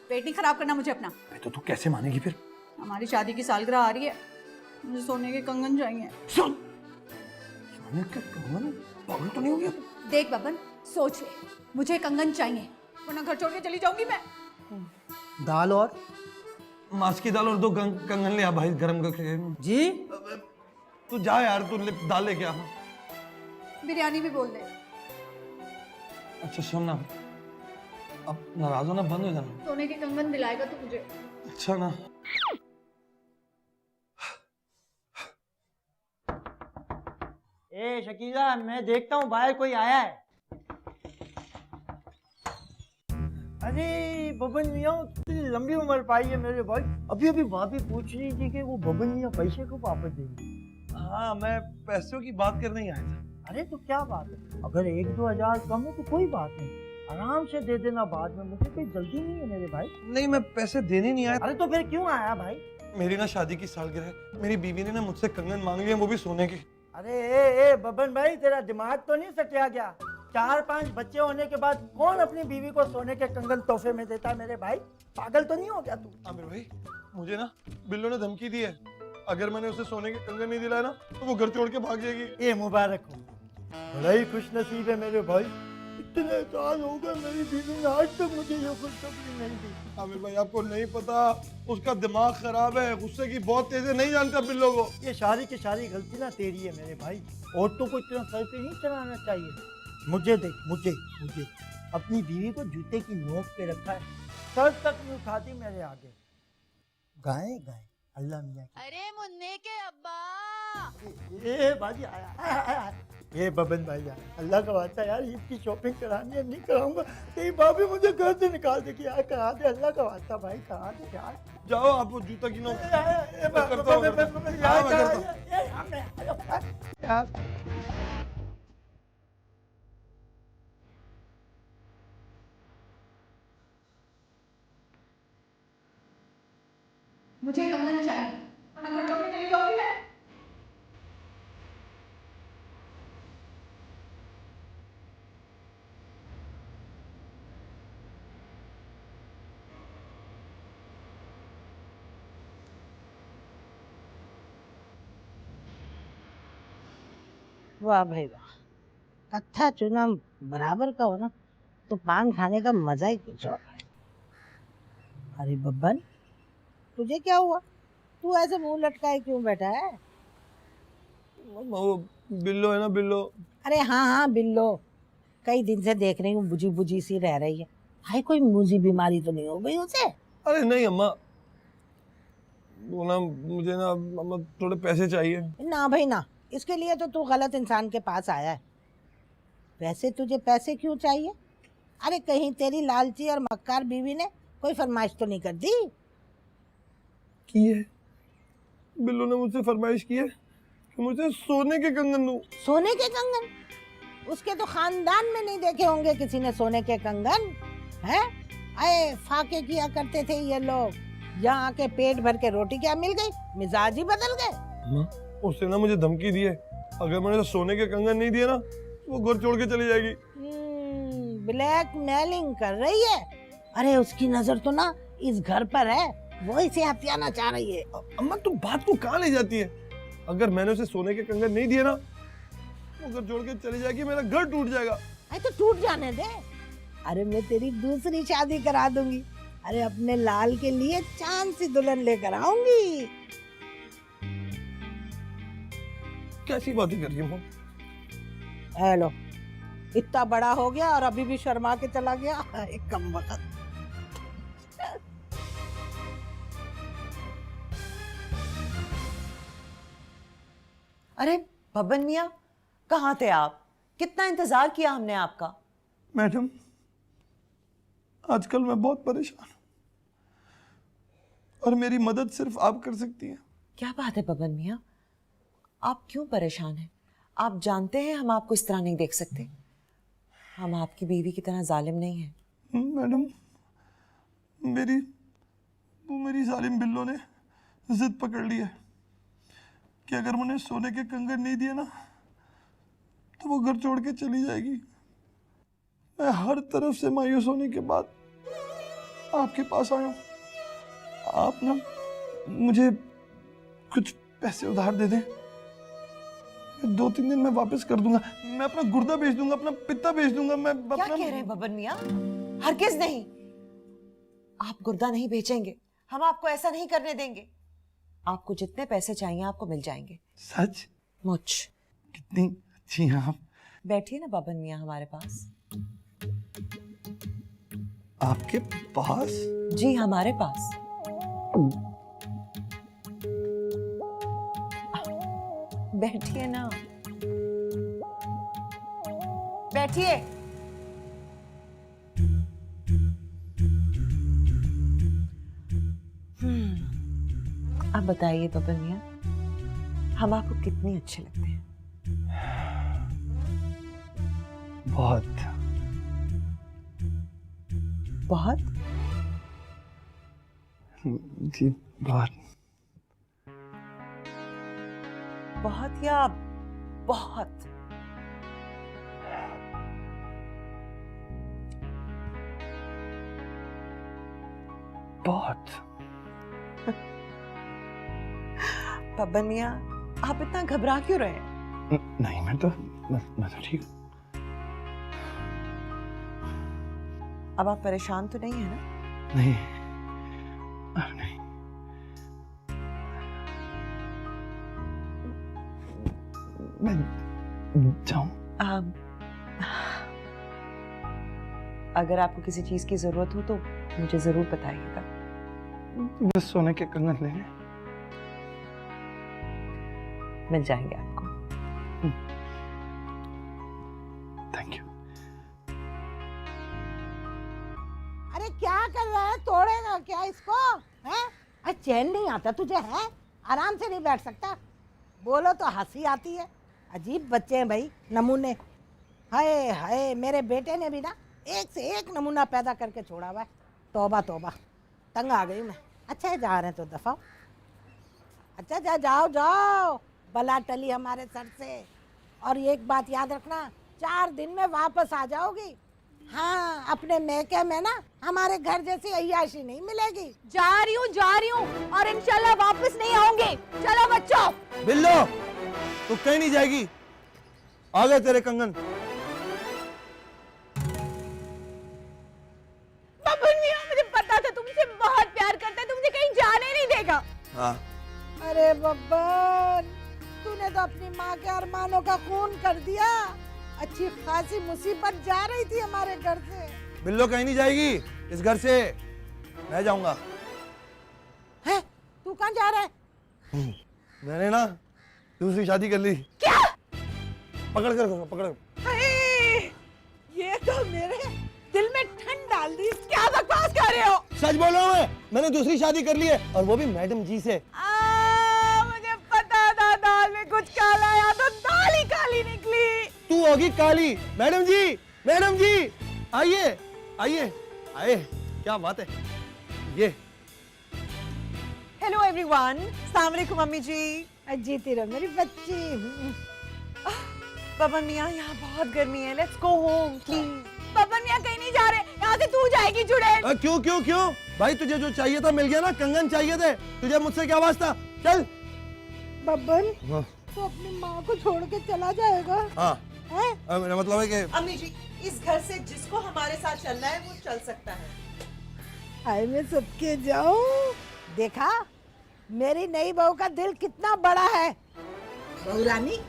पेट नहीं खराब करना मुझे अपना। तो तू कैसे मानेगी फिर? हमारी शादी की सालगिरह आ रही है, मुझे सोने के कंगन चाहिए। सोने के कंगन? पागल तो नहीं हो गया? देख बबन, सोच ले, मुझे कंगन चाहिए वरना घर छोड़ के चली जाऊंगी मैं। दाल और माश की दाल और 2 कंगन ले आ भाई, गरम करके। जी। तू जा यार, तू दाल लेके आ। बिरयानी भी बोल दे। अच्छा सुन ना, अब नाराज होना बंद हो जाना। सोने के कंगन दिलाएगा तो मुझे। अच्छा ना। ए शकीला, मैं देखता हूँ बाहर कोई आया है। अरे बबन मियाँ, इतनी लंबी उम्र पाई है मेरे भाई। अभी अभी भाभी पूछ रही थी कि वो बबन मियाँ पैसे को वापस देंगे। हाँ, मैं पैसों की बात करने ही आया था। अरे तो क्या बात है, अगर 1-2 हजार कम है तो कोई बात नहीं, आराम से दे देना बाद में, मुझे कोई जल्दी नहीं है मेरे भाई। नहीं, मैं पैसे देने नहीं आया। अरे तो फिर क्यों आया भाई? मेरी ना शादी की सालगिरह है, मेरी बीवी ने ना मुझसे कंगन मांग लिए, वो भी सोने के। अरे ए बबन भाई, तेरा दिमाग तो नहीं सटिया गया? 4-5 बच्चे होने के बाद कौन अपनी बीवी को सोने के कंगन तोहफे में देता है मेरे भाई? पागल तो नहीं हो गया तू? आमिर भाई, मुझे ना बिल्लो ने धमकी दी है, अगर मैंने उसे सोने के कंगन नहीं दिलाया ना तो वो घर छोड़ के भाग जाएगी। ये मुबारक हो, बड़ा ही खुश नसीब है मेरे भाई। इतने साल हो गए मेरी बीवी ने आज तक मुझे ये खुशखबरी नहीं दी। आमिर भाई, आपको नहीं पता, उसका दिमाग खराब है, गुस्से की बहुत तेज है, नहीं जानता बिल्लो को। ये सारी की सारी गलती ना तेरी है मेरे भाई, औरतों को इतना सर पे नहीं चढ़ाना चाहिए। मुझे देख, मुझे अपनी बीवी को जूते की नोक पे रखा है, सर तक नहीं उठाती मेरे आगे। गाय अल्लाह मियाँ की। अरे मुन्ने के अब्बा, ये बाजी आया। ये बबन भाई यार, अल्लाह का वास्ता यार, ईद की शॉपिंग करानी है, नहीं कराऊंगा तेरी भाभी मुझे घर से निकाल देगी यार। करा दे, अल्लाह का वास्ता भाई, करा दे यार। जाओ आप वो जूता की नोक। यार मुझे कंगन चाहिए वरना घर छोड़ के चली जाऊंगी मैं। वाह भाई वाह, कत्था चुना बराबर का हो ना तो पान खाने का मजा ही कुछ और है। अरे बब्बन, तुझे क्या हुआ? तू ऐसे मुंह लटकाए क्यों बैठा है? वो बिल्लो है ना, बिल्लो। अरे हाँ हाँ बिल्लो, कई दिन से देख रही हूँ बुझी बुझी सी रह रही है। हाय, कोई मुझी बीमारी तो नहीं हो गई उसे? अरे नहीं अम्मा, वो ना मुझे ना अम्मा थोड़े पैसे चाहिए। ना भाई ना, इसके लिए तो तू गलत इंसान के पास आया है। वैसे तुझे पैसे क्यों चाहिए? अरे कहीं तेरी लालची और मक्कार बीवी ने कोई फरमाइश तो नहीं कर दी? की है, बिल्लो ने मुझसे फरमाइश की है कि मुझे सोने के कंगन दूं। सोने के कंगन? उसके तो खानदान में नहीं देखे होंगे किसी ने सोने के कंगन, हैं? अरे फाके किया करते थे ये लोग, यहाँ आके पेट भर के रोटी क्या मिल गई, मिजाज ही बदल गए। उसने ना मुझे धमकी दी है, अगर मैंने सोने के कंगन नहीं दिए ना वो घर छोड़ के चली जाएगी। ब्लैकमेलिंग कर रही है। अरे उसकी नजर तो ना इस घर पर है, वो इसे हथियाना चाह रही है। अम्मा तू बात को कहाँ ले जाती है? अगर मैंने उसे सोने के कंगन नहीं दिए ना वो घर छोड़ के चली जाएगी, मेरा घर टूट जाएगा। अरे तो टूट जाने दे। अरे मैं तेरी दूसरी शादी करा दूंगी। अरे अपने लाल के लिए चांद सी दुल्हन लेकर आऊंगी। कैसी बातें कर रही हो? हेलो, इतना बड़ा हो गया और अभी भी शर्मा के चला गया। एक कम वक्त। अरे बब्बन मियाँ, कहाँ थे आप? कितना इंतजार किया हमने आपका। मैडम, आजकल मैं बहुत परेशान हूँ और मेरी मदद सिर्फ आप कर सकती हैं। क्या बात है बब्बन मियाँ, आप क्यों परेशान हैं? आप जानते हैं हम आपको इस तरह नहीं देख सकते। हम आपकी बीवी की तरह जालिम नहीं हैं। मैडम, मेरी जालिम बिल्लो ने जिद पकड़ ली है कि अगर मैंने सोने के कंगन नहीं दिए ना तो वो घर छोड़ के चली जाएगी। मैं हर तरफ से मायूस होने के बाद आपके पास आया हूँ। आप ना मुझे कुछ पैसे उधार दे दें, 2-3 दिन में वापस कर दूंगा। मैं अपना गुर्दा बेच दूंगा, अपना पित्ता बेच दूंगा। मैं क्या कह रहे हैं बब्बन मियाँ? हरगिज नहीं, आप गुर्दा नहीं बेचेंगे, हम आपको ऐसा नहीं करने देंगे। आपको जितने पैसे चाहिए आपको मिल जाएंगे। सच? मुझ कितनी अच्छी हैं आप। बैठिए ना बब्बन मियाँ हमारे पास। आपके पास? जी हमारे पास। बैठिए ना, बैठिए। अब बताइए बब्बन मियाँ, हम आपको कितने अच्छे लगते हैं? बहुत बहुत? जी बहुत। बहुत या बहुत? बहुत। बब्बन मियाँ, आप इतना घबरा क्यों रहे हैं? नहीं, मैं तो ठीक हूँ। अब आप परेशान तो नहीं है ना? नहीं, अरे नहीं। मैं जाऊं? अगर आपको किसी चीज की जरूरत हो तो मुझे जरूर बताइएगा। बस सोने के कंगन लेने। मिल जाएंगे आपको। Thank you. अरे क्या कर रहा है, तोड़ेगा क्या इसको? हैं? अरे चैन नहीं आता तुझे? है आराम से नहीं बैठ सकता? बोलो तो हंसी आती है। अजीब बच्चे हैं भाई, नमूने। हाय हाय, मेरे बेटे ने भी ना एक से एक नमूना पैदा करके छोड़ा हुआ है। तौबा तौबा, तंग आ गई मैं। अच्छा है, जा रहे हैं तो दफा। अच्छा जाओ जाओ, बला टली हमारे सर से। और एक बात याद रखना, 4 दिन में वापस आ जाओगी। हाँ, अपने मैके में ना हमारे घर जैसी अय्याशी नहीं मिलेगी। जा रही हूँ और इंशाल्लाह वापस नहीं आऊंगी। चलो बच्चों। बिल्लो, तू कहीं नहीं जाएगी। आ गए तेरे कंगन। बब्बन मियाँ, मुझे पता था तुमसे बहुत हाँ अरे बब्बन, तूने तो अपनी माँ के अरमानों का खून कर दिया। अच्छी खासी मुसीबत जा रही थी हमारे घर से। बिल्लो कहीं नहीं जाएगी इस घर से, मैं जाऊंगा। है? तू कहाँ जा रहा है? मैंने ना दूसरी शादी कर ली। क्या? पकड़ कर, पकड़। हाय, ये तो मेरे दिल में ठंड डाल दी। क्या बकवास कर रहे हो? सच बोल रहा हूँ मैंने दूसरी शादी कर ली है, और वो भी मैडम जी से। मुझे पता था दाल में कुछ काला आया तो दाल ही काली निकली। तू होगी काली। मैडम जी, मैडम जी, आइए आइए आए, क्या बात है। ये हेलो एवरीवन, अस्सलाम वालेकुम अम्मी जी। जीती रहो मेरी बच्ची। बबन मियाँ, यहाँ बहुत गर्मी है, let's go home please. Baban मियाँ कहीं नहीं जा रहे, यहाँ से तू जाएगी चुड़ैल। क्यों क्यों क्यों भाई, तुझे जो चाहिए था मिल गया ना, कंगन चाहिए थे तुझे, मुझसे क्या वास्ता। चल। बब्बन, हाँ तू अपनी माँ को छोड़ के चला जाएगा? हाँ, हैं? मेरा मतलब है कि अम्मी जी, इस घर से जिसको हमारे साथ चलना है वो चल सकता है। हाय मैं सबके जाऊं। देखा मेरी नई बहू का दिल कितना बड़ा है। बहू रानी,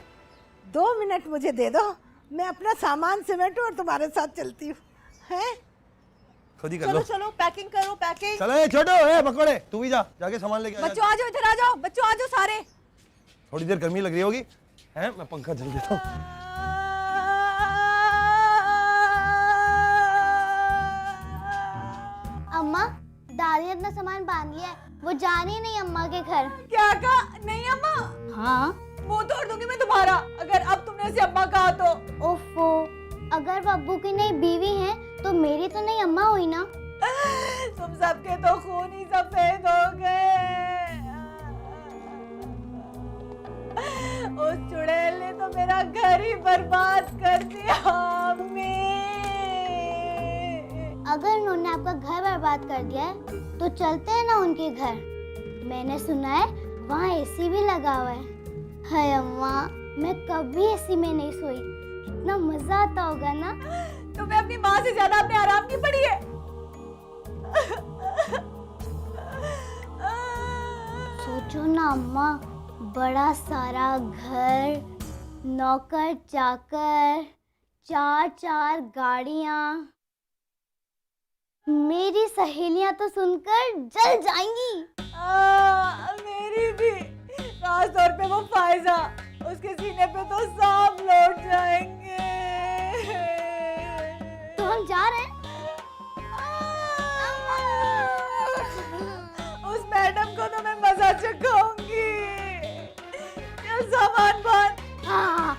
2 मिनट मुझे दे दो, मैं अपना सामान समेटूं और तुम्हारे साथ चलती हूँ। हैं? खुद ही कर चलो लो। चलो, पैकिंग करो, पैकिंग। चले छोटो, ए बकौड़े, तू भी जा, जाके सामान लेके आ। बच्चों आ जाओ, इधर आ जाओ, बच्चों आ जाओ सारे। थोड़ी देर गर्मी लग रही होगी, हैं? मैं पंखा झल देता हूँ। अम्मा, दादी ने अपना सामान बांध लिया है, वो जा रही नहीं अम्मा के घर। क्या कहा? नहीं अम्मा, हाँ? मुंह तोड़ दूंगी मैं तुम्हारा अगर अब तुमने ऐसे अम्मा कहा तो। ओफो, अगर वो अब्बू की नई बीवी है तो मेरी तो नई अम्मा हुई ना। तुम सबके तो खून ही सफेद हो गए। उस चुड़ैल ने तो मेरा घर ही बर्बाद कर दिया। अम्मी, अगर उन्होंने आपका घर बर्बाद कर दिया है तो चलते हैं ना उनके घर। मैंने सुना है वहाँ एसी भी लगा हुआ है। हाय अम्मा, मैं कभी एसी में नहीं सोई, कितना मजा आता होगा ना। तुम्हें अपनी माँ से ज्यादा अपने आराम की पड़ी है। सोचो ना अम्मा, बड़ा सारा घर, नौकर चाकर, 4 गाड़ियाँ। मेरी सहेलियां तो सुनकर जल जाएंगी। मेरी भी, खास तौर पे वो फायजा, उसके सीने पे तो सांप लौट जाएंगे। तो हम जा रहे हैं। उस मैडम को तो मैं मजा चखाऊंगी। चल सामान बांध। हाँ।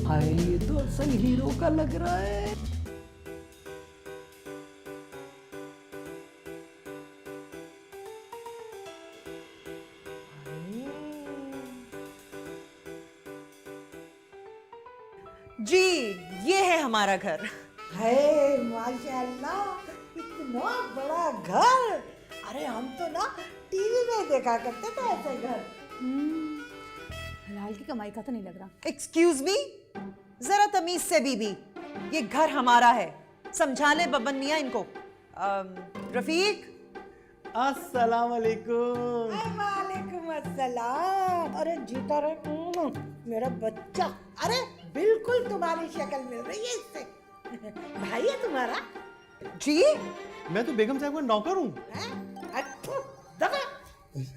हाय, ये तो असल हीरो का लग रहा है। जी, ये है हमारा घर। है माशाल्लाह, इतना बड़ा घर। अरे हम तो ना टीवी में देखा करते थे ऐसे घर। हलाल की कमाई का तो नहीं लग रहा। एक्सक्यूज मी, जरा तमीज से बीबी, ये घर हमारा है, समझा ले बबन मियाँ इनको। रफीक, अस्सलाम वालेकुम। वालेकुम अस्सलाम। अरे जीता रहे मेरा बच्चा। अरे बिल्कुल तुम्हारी शक्ल मिल रही है इससे। भाई है तुम्हारा? जी, मैं तो बेगम साहब का नौकर हूँ। हैं? अच्छा, दफा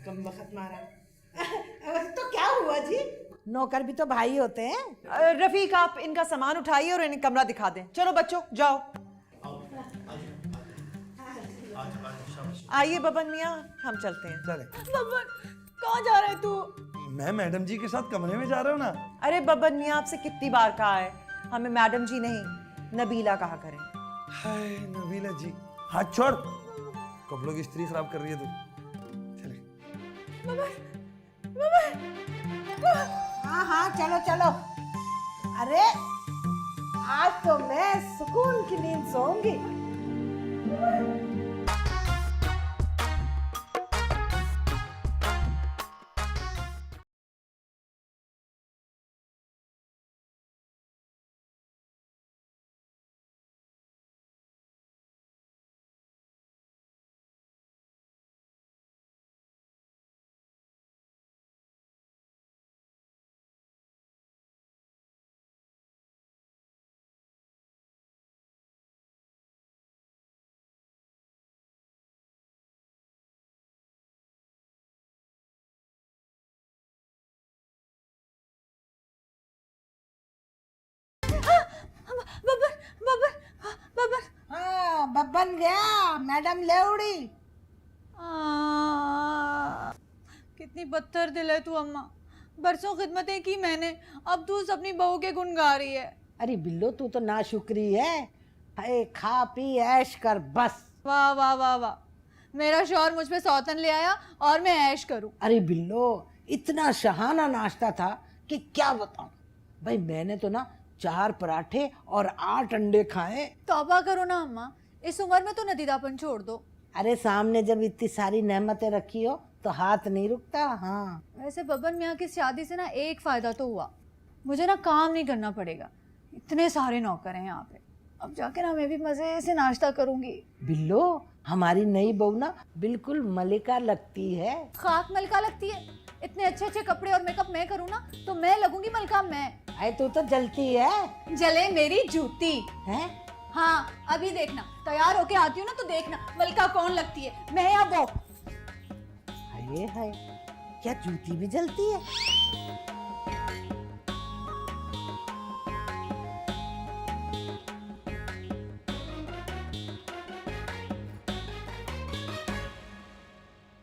कम वक्त मारा। तो क्या हुआ जी? नौकर भी तो भाई होते हैं। रफीक आप इनका सामान उठाइए और इन्हें कमरा दिखा दें। चलो बच्चों जाओ। आइए बबन मियाँ, हम चलते हैं। चले। बबन, कहाँ जा रहे तू? मैं मैडम जी के साथ कमरे में जा रहा हूँ ना। अरे बबन मियाँ, आपसे कितनी बार कहा है, हमें मैडम जी नहीं नबीला कहा करें। हाय नबीला जी, हाथ छोड़। कपड़ों की इस्त्री खराब कर रही है तू। चले। हाँ हाँ चलो चलो। अरे आज तो मैं सुकून की नींद सोऊंगी। बब्बर बब्बर बब्बर हाँ बब्बन गया, मैडम ले उड़ी। कितनी पत्थर दिल है तू अम्मा। बरसों खिदमतें की मैंने, अब तू अपनी बहू के गुण गा रही है। अरे बिल्लो तू तो नाशुक्री है। हाय खा पी ऐश कर बस। वाह वाह वाह वाह, मेरा शौहर मुझ पे सौतन ले आया और मैं ऐश करूं। अरे बिल्लो इतना शहाना नाश्ता था कि क्या बताऊं। भाई मैंने तो ना 4 पराठे और 8 अंडे खाए। तौबा करो ना अम्मा, इस उम्र में तो नदीदापन छोड़ दो। अरे सामने जब इतनी सारी नेमतें रखी हो तो हाथ नहीं रुकता। हाँ वैसे बब्बन मियाँ की शादी से ना एक फायदा तो हुआ, मुझे ना काम नहीं करना पड़ेगा। इतने सारे नौकर हैं यहाँ पे, अब जाके ना मैं भी मजे से नाश्ता करूंगी। बिल्लो हमारी नई बहू ना बिल्कुल मलिका लगती है। खाक मलका लगती है। इतने अच्छे अच्छे कपड़े और मेकअप मैं करूँ ना तो मैं लगूंगी मलका मैं। अरे तू तो जलती है। जले मेरी जूती हैं? हाँ अभी देखना, तैयार होके आती हूँ ना तो देखना मलका कौन लगती है, मैं या वो। हाय हाय क्या जूती भी जलती है।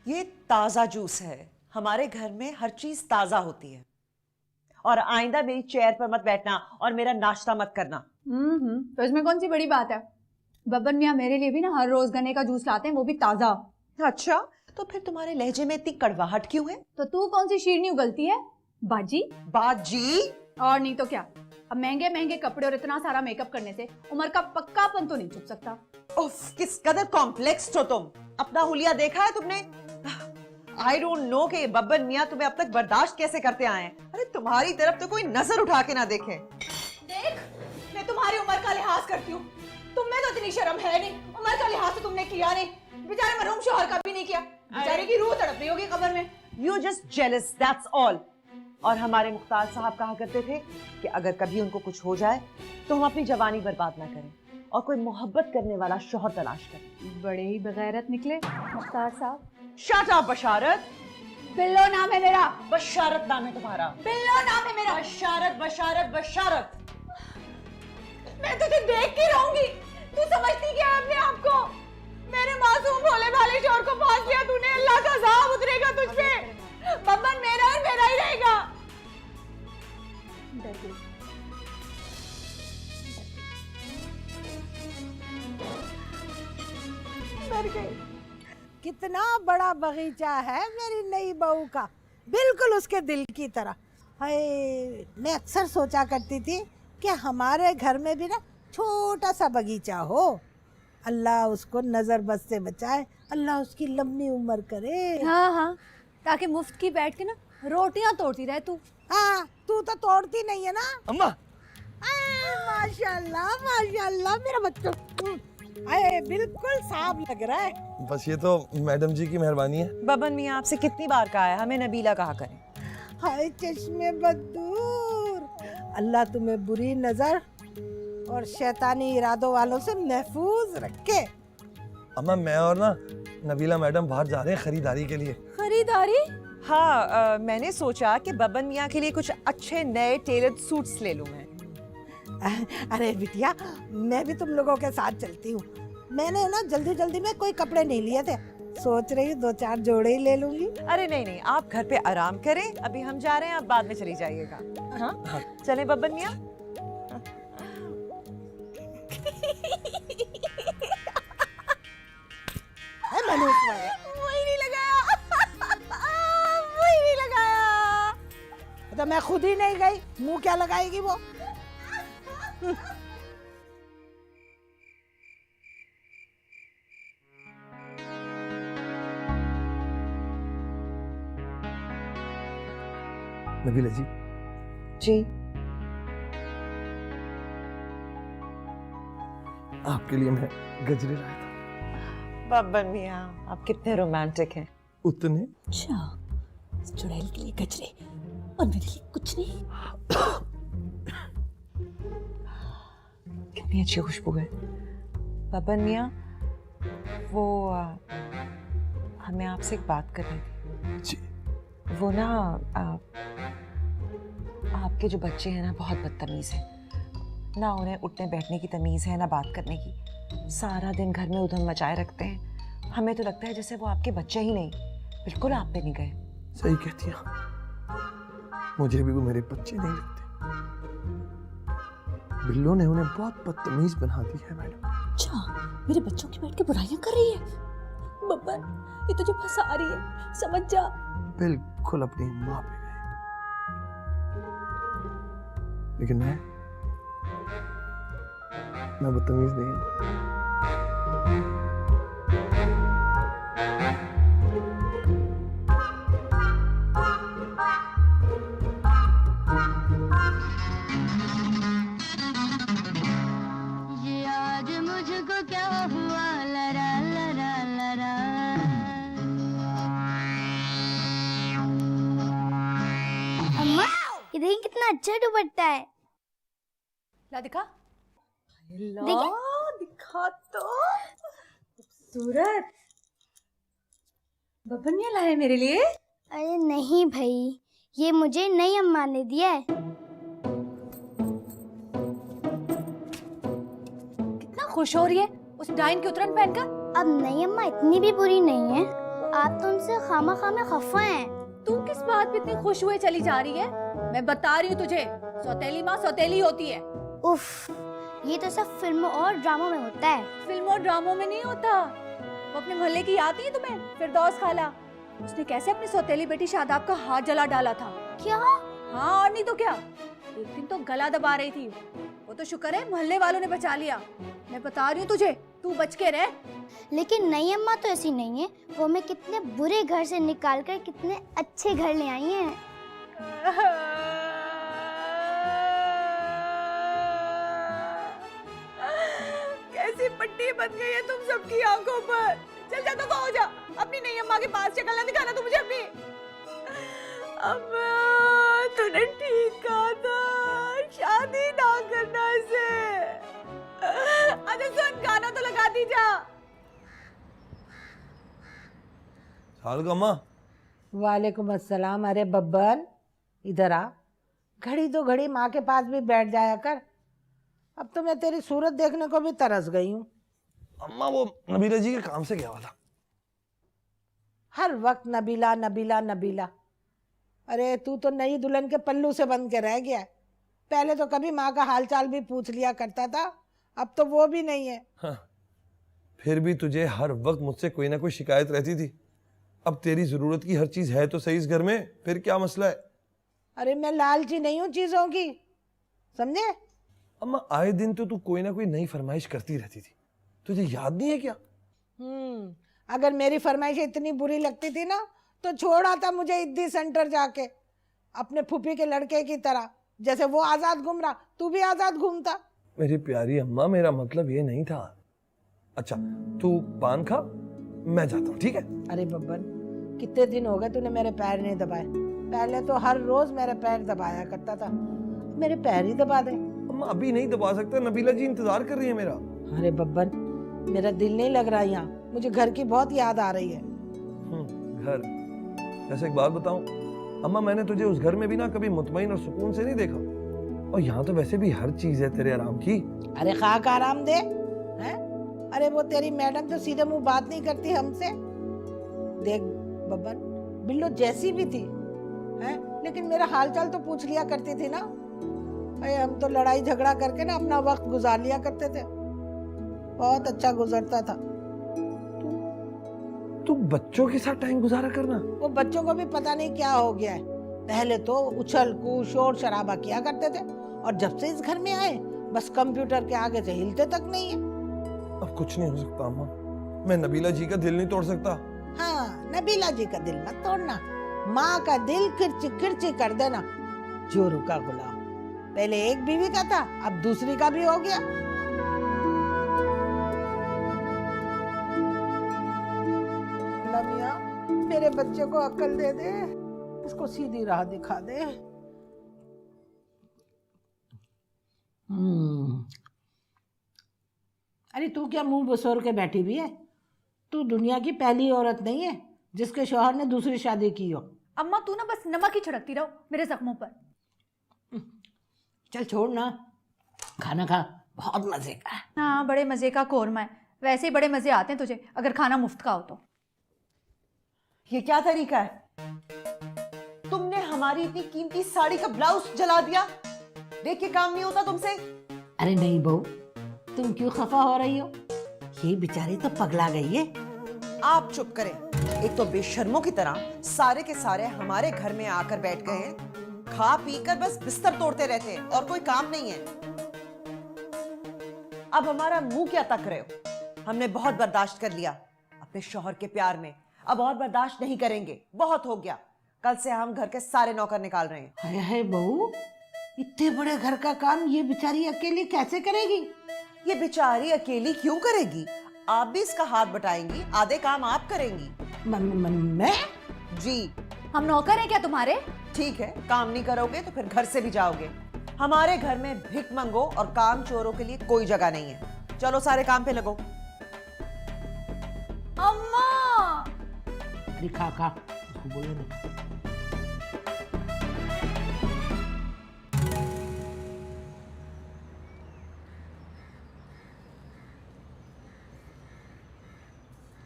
ये ताज़ा जूस है। हमारे घर में हर चीज ताज़ा होती है। और आइंदा मेरी चेयर पर मत बैठना और मेरा नाश्ता मत करना। तो इसमें कौन सी बड़ी बात है। बब्बन मियाँ मेरे लिए भी ना हर रोज गन्ने का जूस लाते हैं, वो भी ताजा। अच्छा तो फिर तुम्हारे लहजे में इतनी कड़वाहट क्यों है? तो तू कौन सी शीरनी उगलती है बाजी? बाजी? और नहीं तो क्या। अब महंगे महंगे कपड़े और इतना सारा मेकअप करने से उम्र का पक्कापन तो नहीं छुप सकता। उफ, किस कदर कॉम्प्लेक्स हो तुम। अपना हुलिया देखा है तुमने? आई डोंट नो कि ये बब्बन मियाँ तुम्हें अब तक बर्दाश्त कैसे करते आए हैं। अरे तुम्हारी तरफ तो कोई नजर उठा के ना देखे। देख मैं तुम्हारी उम्र का लिहाज करती हूँ, तुम में तो इतनी शर्म है नहीं। उम्र का लिहाज तो तुमने किया नहीं, बेचारे मरहूम शौहर का भी नहीं किया। बेचारे की रूह तड़प रही होगी कब्र में। You just jealous, that's all. और हमारे मुख्तार साहब कहा करते थे कि अगर कभी उनको कुछ हो जाए तो हम अपनी जवानी बर्बाद ना करें और कोई मोहब्बत करने वाला शौहर तलाश करें। बड़े ही बेगैरत निकले मुख्तार साहब। शट अप बशारत। बिल्लो नाम है मेरा। बशारत नाम है तुम्हारा। बिल्लो नाम है मेरा। बशारत बशारत बशारत। मैं तुझे देख के रहूंगी। तू समझती क्या है अपने आप को? मेरे मासूम भोले भाले शौहर को फांस लिया तूने, अल्लाह का अज़ाब उतरेगा तुझ पे। बब्बन मेरा और मेरा ही रहेगा। डर गई। कितना बड़ा बगीचा है मेरी नई बहू का, बिल्कुल उसके दिल की तरह। हाय मैं अक्सर सोचा करती थी कि हमारे घर में भी ना छोटा सा बगीचा हो। अल्लाह उसको नजर बद से बचाए, अल्लाह उसकी लंबी उम्र करे। हाँ हाँ, ताकि मुफ्त की बैठ के ना रोटियां तोड़ती रहे तू। हाँ तू तो तोड़ती नहीं है ना। अम्मा माशाल्लाह मेरा बच्चा अरे बिल्कुल साफ लग रहा है। बस ये तो मैडम जी की मेहरबानी है। बब्बन मियाँ आपसे कितनी बार कहा है हमें नबीला कहा करें। हाय चश्मे बदूर, अल्लाह तुम्हें बुरी नजर और शैतानी इरादों वालों से महफूज रखे। अम्मा मैं और ना नबीला मैडम बाहर जा रहे हैं खरीदारी के लिए। खरीदारी? हाँ मैंने सोचा कि बब्बन मियाँ के लिए कुछ अच्छे नए टेलर्ड सूट्स ले लूँ मैं। अरे बिटिया मैं भी तुम लोगों के साथ चलती हूँ। मैंने ना जल्दी जल्दी में कोई कपड़े नहीं लिए थे, सोच रही हूँ 2-4 जोड़े ही ले लूंगी। अरे नहीं नहीं, आप घर पे आराम करें, अभी हम जा रहे हैं, आप बाद में चली जाइएगा। हाँ चलें बब्बन मियाँ। धनुष में वही नहीं लगाया वही नहीं लगाया। तो मैं खुद ही नहीं गई, मुंह क्या लगाएगी वो। नबीला जी, जी आपके लिए मैं गजरे लाया था। बाबा मियाँ, आप कितने रोमांटिक हैं। उतने अच्छा, चुड़ैल के लिए गजरे और मेरे लिए कुछ नहीं। कितनी अच्छी खुशबू है। बाबा मियाँ, वो हमें आपसे एक बात करनी थी। जी। वो ना आपके जो बच्चे हैं ना, बहुत बदतमीज हैं ना। उन्हें उठने बैठने की तमीज़ है ना बात करने की। सारा दिन घर में उधम मचाए रखते हैं। हमें तो लगता है जैसे वो आपके बच्चे ही नहीं, बिल्कुल आप पे नहीं गए। सही कहती हैं, मुझे भी वो मेरे बच्चे नहीं लगते। बिल्लो ने उन्हें बहुत बदतमीज बना दी है मैडम। अच्छा, मेरे बच्चों की बैठ के बुराइयां कर रही है। बब्बन, ये तुझे फंसा रही है, समझ जा। बिल्कुल अपनी माँ पे गए। लेकिन मैं बदतमीज नहीं हूँ। ये आज मुझको क्या हुआ, लरा लरा लरा। अम्मा, ये देखिए कितना अच्छा दुपट्टा है। ला दिखा। देखिए। दिखा तो खूबसूरत। बब्बन ये लाए मेरे लिए। अरे नहीं भाई, ये मुझे नई अम्मा ने दिया है। कितना खुश हो रही है उस डाइन की उतरन पहनकर। अब नई अम्मा इतनी भी बुरी नहीं है। आप तो उनसे खामा खामा खफा हैं। तू किस बात पे इतनी खुश हुए चली जा रही है? मैं बता रही हूँ तुझे, सौतेली माँ सौतेली होती है। उफ, ये तो सब फिल्मों और ड्रामों में होता है। फिल्मों और ड्रामों में नहीं होता। वो अपने मोहल्ले की याद नहीं है तुम्हें? फिरदौस खाला, उसने कैसे अपनी सौतेली बेटी शादाब का हाथ जला डाला था। क्या? हाँ और नहीं तो क्या। एक दिन तो गला दबा रही थी। वो तो शुक्र है मोहल्ले वालों ने बचा लिया। मैं बता रही हूँ तुझे, तू बच के रह। लेकिन नई अम्मा तो ऐसी नहीं है। वो हमें कितने बुरे घर से निकाल कर कितने अच्छे घर ले आई हैं। कैसी पट्टी बन गई है तुम सबकी आंखों पर। चल जा, तो हो जा अपनी नई अम्मा के पास। शक्ल ना दिखाना तू मुझे अपनी। अम्मा, तूने ठीक कहा था, शादी ना करना इसे। अच्छा सुन, गाना तो लगा दी जा। साल का अम्मा। वालेकुम अस्सलाम। अरे बब्बन, इधर आ। घड़ी दो घड़ी माँ के पास भी बैठ जाया कर। अब तो मैं तेरी सूरत देखने को भी तरस गई हूँ। अम्मा वो नबीला जी के काम से गया हुआ था। हर वक्त नबीला नबीला नबीला। अरे तू तो नई दुल्हन के पल्लू से बन के रह गया है। पहले तो कभी माँ का हालचाल भी पूछ लिया करता था, अब तो वो भी नहीं है। हाँ, फिर भी तुझे हर वक्त मुझसे कोई ना कोई शिकायत रहती थी। अब तेरी जरूरत की हर चीज है तो सही इस घर में, फिर क्या मसला है? अरे मैं लालची नहीं हूँ चीजों की, समझे? अम्मा आए दिन तो तू कोई ना कोई नई फरमाइश करती रहती थी, तुझे याद नहीं है क्या? अगर मेरी फरमाइश इतनी बुरी लगती थी ना तो छोड़ आता मुझे इद्दी सेंटर जाके, अपने फूफी के लड़के की तरह। जैसे वो आजाद घूम रहा, तू भी आजाद घूमता। मेरी प्यारी अम्मा, मेरा मतलब ये नहीं था। अच्छा तू पान खा, मैं जाता हूँ, ठीक है? अरे बब्बन, कितने दिन हो गए तूने मेरे पैर नहीं दबाए। पहले तो हर रोज मेरे पैर दबाया करता था, मेरे पैर ही दबा दे। अम्मा अभी नहीं दबा सकता, नबीला जी इंतजार कर रही है मेरा। अरे बब्बन, मेरा दिल नहीं लग रहा यहाँ, मुझे घर की बहुत याद आ रही है। घर? वैसे एक बात बताऊं अम्मा, मैंने तुझे उस घर में भी ना कभी मुतमईन और सुकून से नहीं देखा। और यहाँ तो वैसे भी हर चीज है तेरे आराम की। अरे खाक आराम दे हैं? अरे वो तेरी मैडम तो सीधे मुंह बात नहीं करती हमसे। देख बब्बन, बिल्लो जैसी भी थी हैं, लेकिन मेरा हालचाल तो पूछ लिया करती थी ना। अरे हम तो लड़ाई झगड़ा करके ना अपना वक्त गुजार लिया करते थे, बहुत अच्छा गुजरता था। तू बच्चों के साथ टाइम गुजारा करना। वो बच्चों को भी पता नहीं क्या हो गया है। पहले तो उछल कूद शोर शराबा किया करते थे और जब से इस घर में आए बस कंप्यूटर के आगे से हिलते तक नहीं है। अब कुछ नहीं हो सकता अम्मा, मैं नबीला जी का दिल नहीं तोड़ सकता। हाँ, नबीला जी का दिल मत तोड़ना, माँ का दिल किरची किरची कर देना। जोरू का गुलाम, पहले एक बीवी का था अब दूसरी का भी हो गया। मियां, मेरे बच्चे को अक्ल दे दे, इसको सीधी राह दिखा दे। अरे तू क्या मुंह बसोर के बैठी हुई है? तू दुनिया की पहली औरत नहीं है जिसके शौहर ने दूसरी शादी की हो। अम्मा तू ना बस नमक ही छिड़कती रहो मेरे जख्मों पर। चल छोड़ ना, खाना खा, बहुत मजे का है। हाँ बड़े मजे का कोरमा है, वैसे ही बड़े मजे आते हैं तुझे अगर खाना मुफ्त का हो तो। ये क्या तरीका है? तुमने हमारी इतनी कीमती साड़ी का ब्लाउज जला दिया। देख के काम नहीं होता तुमसे। अरे नहीं बहू, तुम क्यों खफा हो रही हो? ये बेचारी तो पगला गई है। आप चुप करें। एक तो बेशर्मों की तरह सारे के सारे हमारे घर में आकर बैठ गए हैं, खा पी कर बस बिस्तर तोड़ते रहते हैं और कोई काम नहीं है। अब हमारा मुंह क्या तक रहे हो? हमने बहुत बर्दाश्त कर लिया अपने शौहर के प्यार में, अब और बर्दाश्त नहीं करेंगे, बहुत हो गया। कल से हम घर के सारे नौकर निकाल रहे हैं। हाय हाय बहू, इतने बड़े घर का काम ये बेचारी अकेली कैसे करेगी? ये बेचारी अकेली क्यों करेगी? आप भी इसका हाथ बटाएंगी, आधे काम आप करेंगी। मैं? जी हम नौकर हैं क्या तुम्हारे? ठीक है, काम नहीं करोगे तो फिर घर से भी जाओगे। हमारे घर में भिख मंगो और काम चोरों के लिए कोई जगह नहीं है। चलो सारे काम पे लगो। अम्मा अरे खा खा, उसको बोलो ना।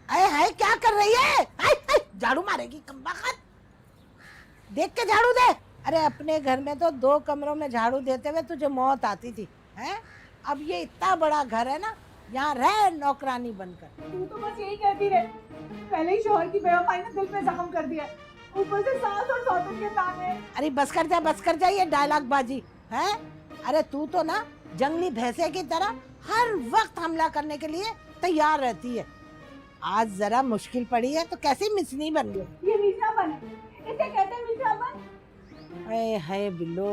अरे हाय क्या कर रही है? हाय हाय, झाड़ू मारेगी कमबख्त। देख के झाड़ू दे। अरे अपने घर में तो 2 कमरों में झाड़ू देते हुए तुझे मौत आती थी, हैं? अब ये इतना बड़ा घर है ना, यहाँ रह नौकरानी बनकर। तू तो बस यही कहती रहे, पहले ही शोहर की बेवफाई ने दिल पे जख्म कर दिया, ऊपर से सास और सौतन के ताने। अरे बस कर जा ये डायलॉग बाजी है। अरे तू तो ना जंगली भैंसे की तरह हर वक्त हमला करने के लिए तैयार रहती है। आज जरा मुश्किल पड़ी है तो कैसी मिसनी बन गई। ये मिश्रापन है, इसे कहते हैं मिश्रापन। अरे हाय बिल्लो,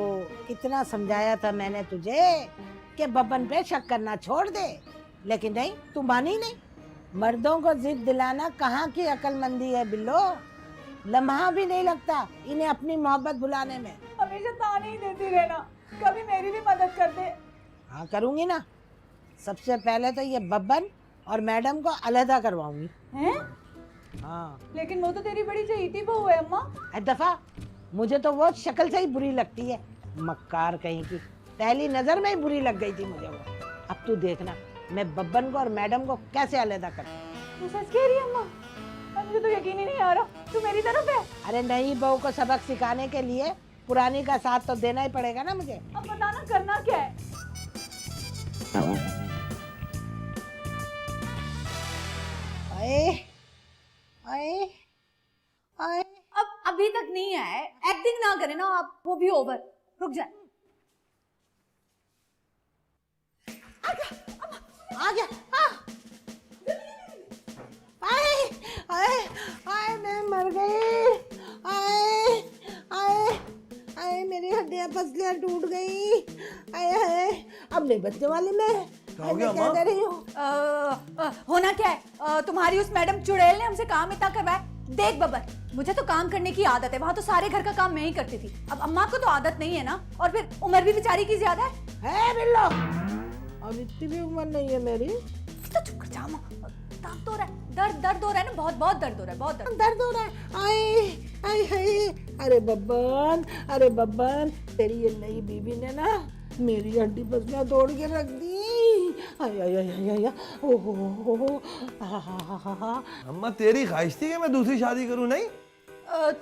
कितना समझाया था मैंने तुझे कि बबन पे शक करना छोड़ दे, लेकिन नहीं, तू मानी नहीं। मर्दों को जिद दिलाना कहाँ की अक्लमंदी है बिल्लो। लम्हा भी नहीं लगता इन्हें अपनी मोहब्बत भुलाने में। हमेशा ताने ही देती रहना, कभी मेरी भी मदद कर दे। हाँ करूंगी ना। सबसे पहले तो ये बब्बन और मैडम को अलहदा करवाऊंगी। हैं? हाँ लेकिन वो तो तेरी बड़ी चहीती बहू है अम्मा। दफा, मुझे तो वो शक्ल से ही बुरी लगती है, मक्कार कहीं की। पहली नजर में ही बुरी लग गई थी मुझे वो। अब तू देखना मैं बब्बन को और मैडम को कैसे अलहदा करती हूँ। तू सच कह रही है अम्मा? मुझे तो यकीन ही नहीं आ रहा, तू मेरी तरफ है। अरे नई बहू को सबक सिखाने के लिए पुरानी का साथ तो देना ही पड़ेगा ना मुझे। अब बताना करना क्या है? आए आए आए। अब अभी तक नहीं आया, एक्टिंग ना करे ना आप, वो भी ओवर। रुक जाए। आ गया। आए आए आए, मैं मर गई। आए आए आए, मेरी हड्डियां पसलियां टूट गई। आए आए, अब नहीं बचने वाली मैं। हो गया क्या दे रही हूँ? होना क्या है? तुम्हारी उस मैडम चुड़ैल ने हमसे काम इतना करवाया। देख बब्बर, मुझे तो काम करने की आदत है, वहाँ तो सारे घर का काम मैं ही करती थी। अब अम्मा को तो आदत नहीं है ना, और फिर उम्र भी बेचारी की ज्यादा है बिल्लो, अब इतनी भी उम्र नहीं है मेरी। तो चुप कर जा अम्मा, दर्द हो रहा है, दर्द हो रहा है ना, बहुत बहुत दर्द हो रहा है, बहुत दर्द हो रहा है। आए आए हाय, अरे बब्बन, तेरी ये नई बीवी ने ना मेरी हड्डी पसलियां तोड़ के रख दी। आय आय आय आय, ओहो, अम्मा तेरी ख्वाहिश थी कि मैं दूसरी शादी करूं, नहीं?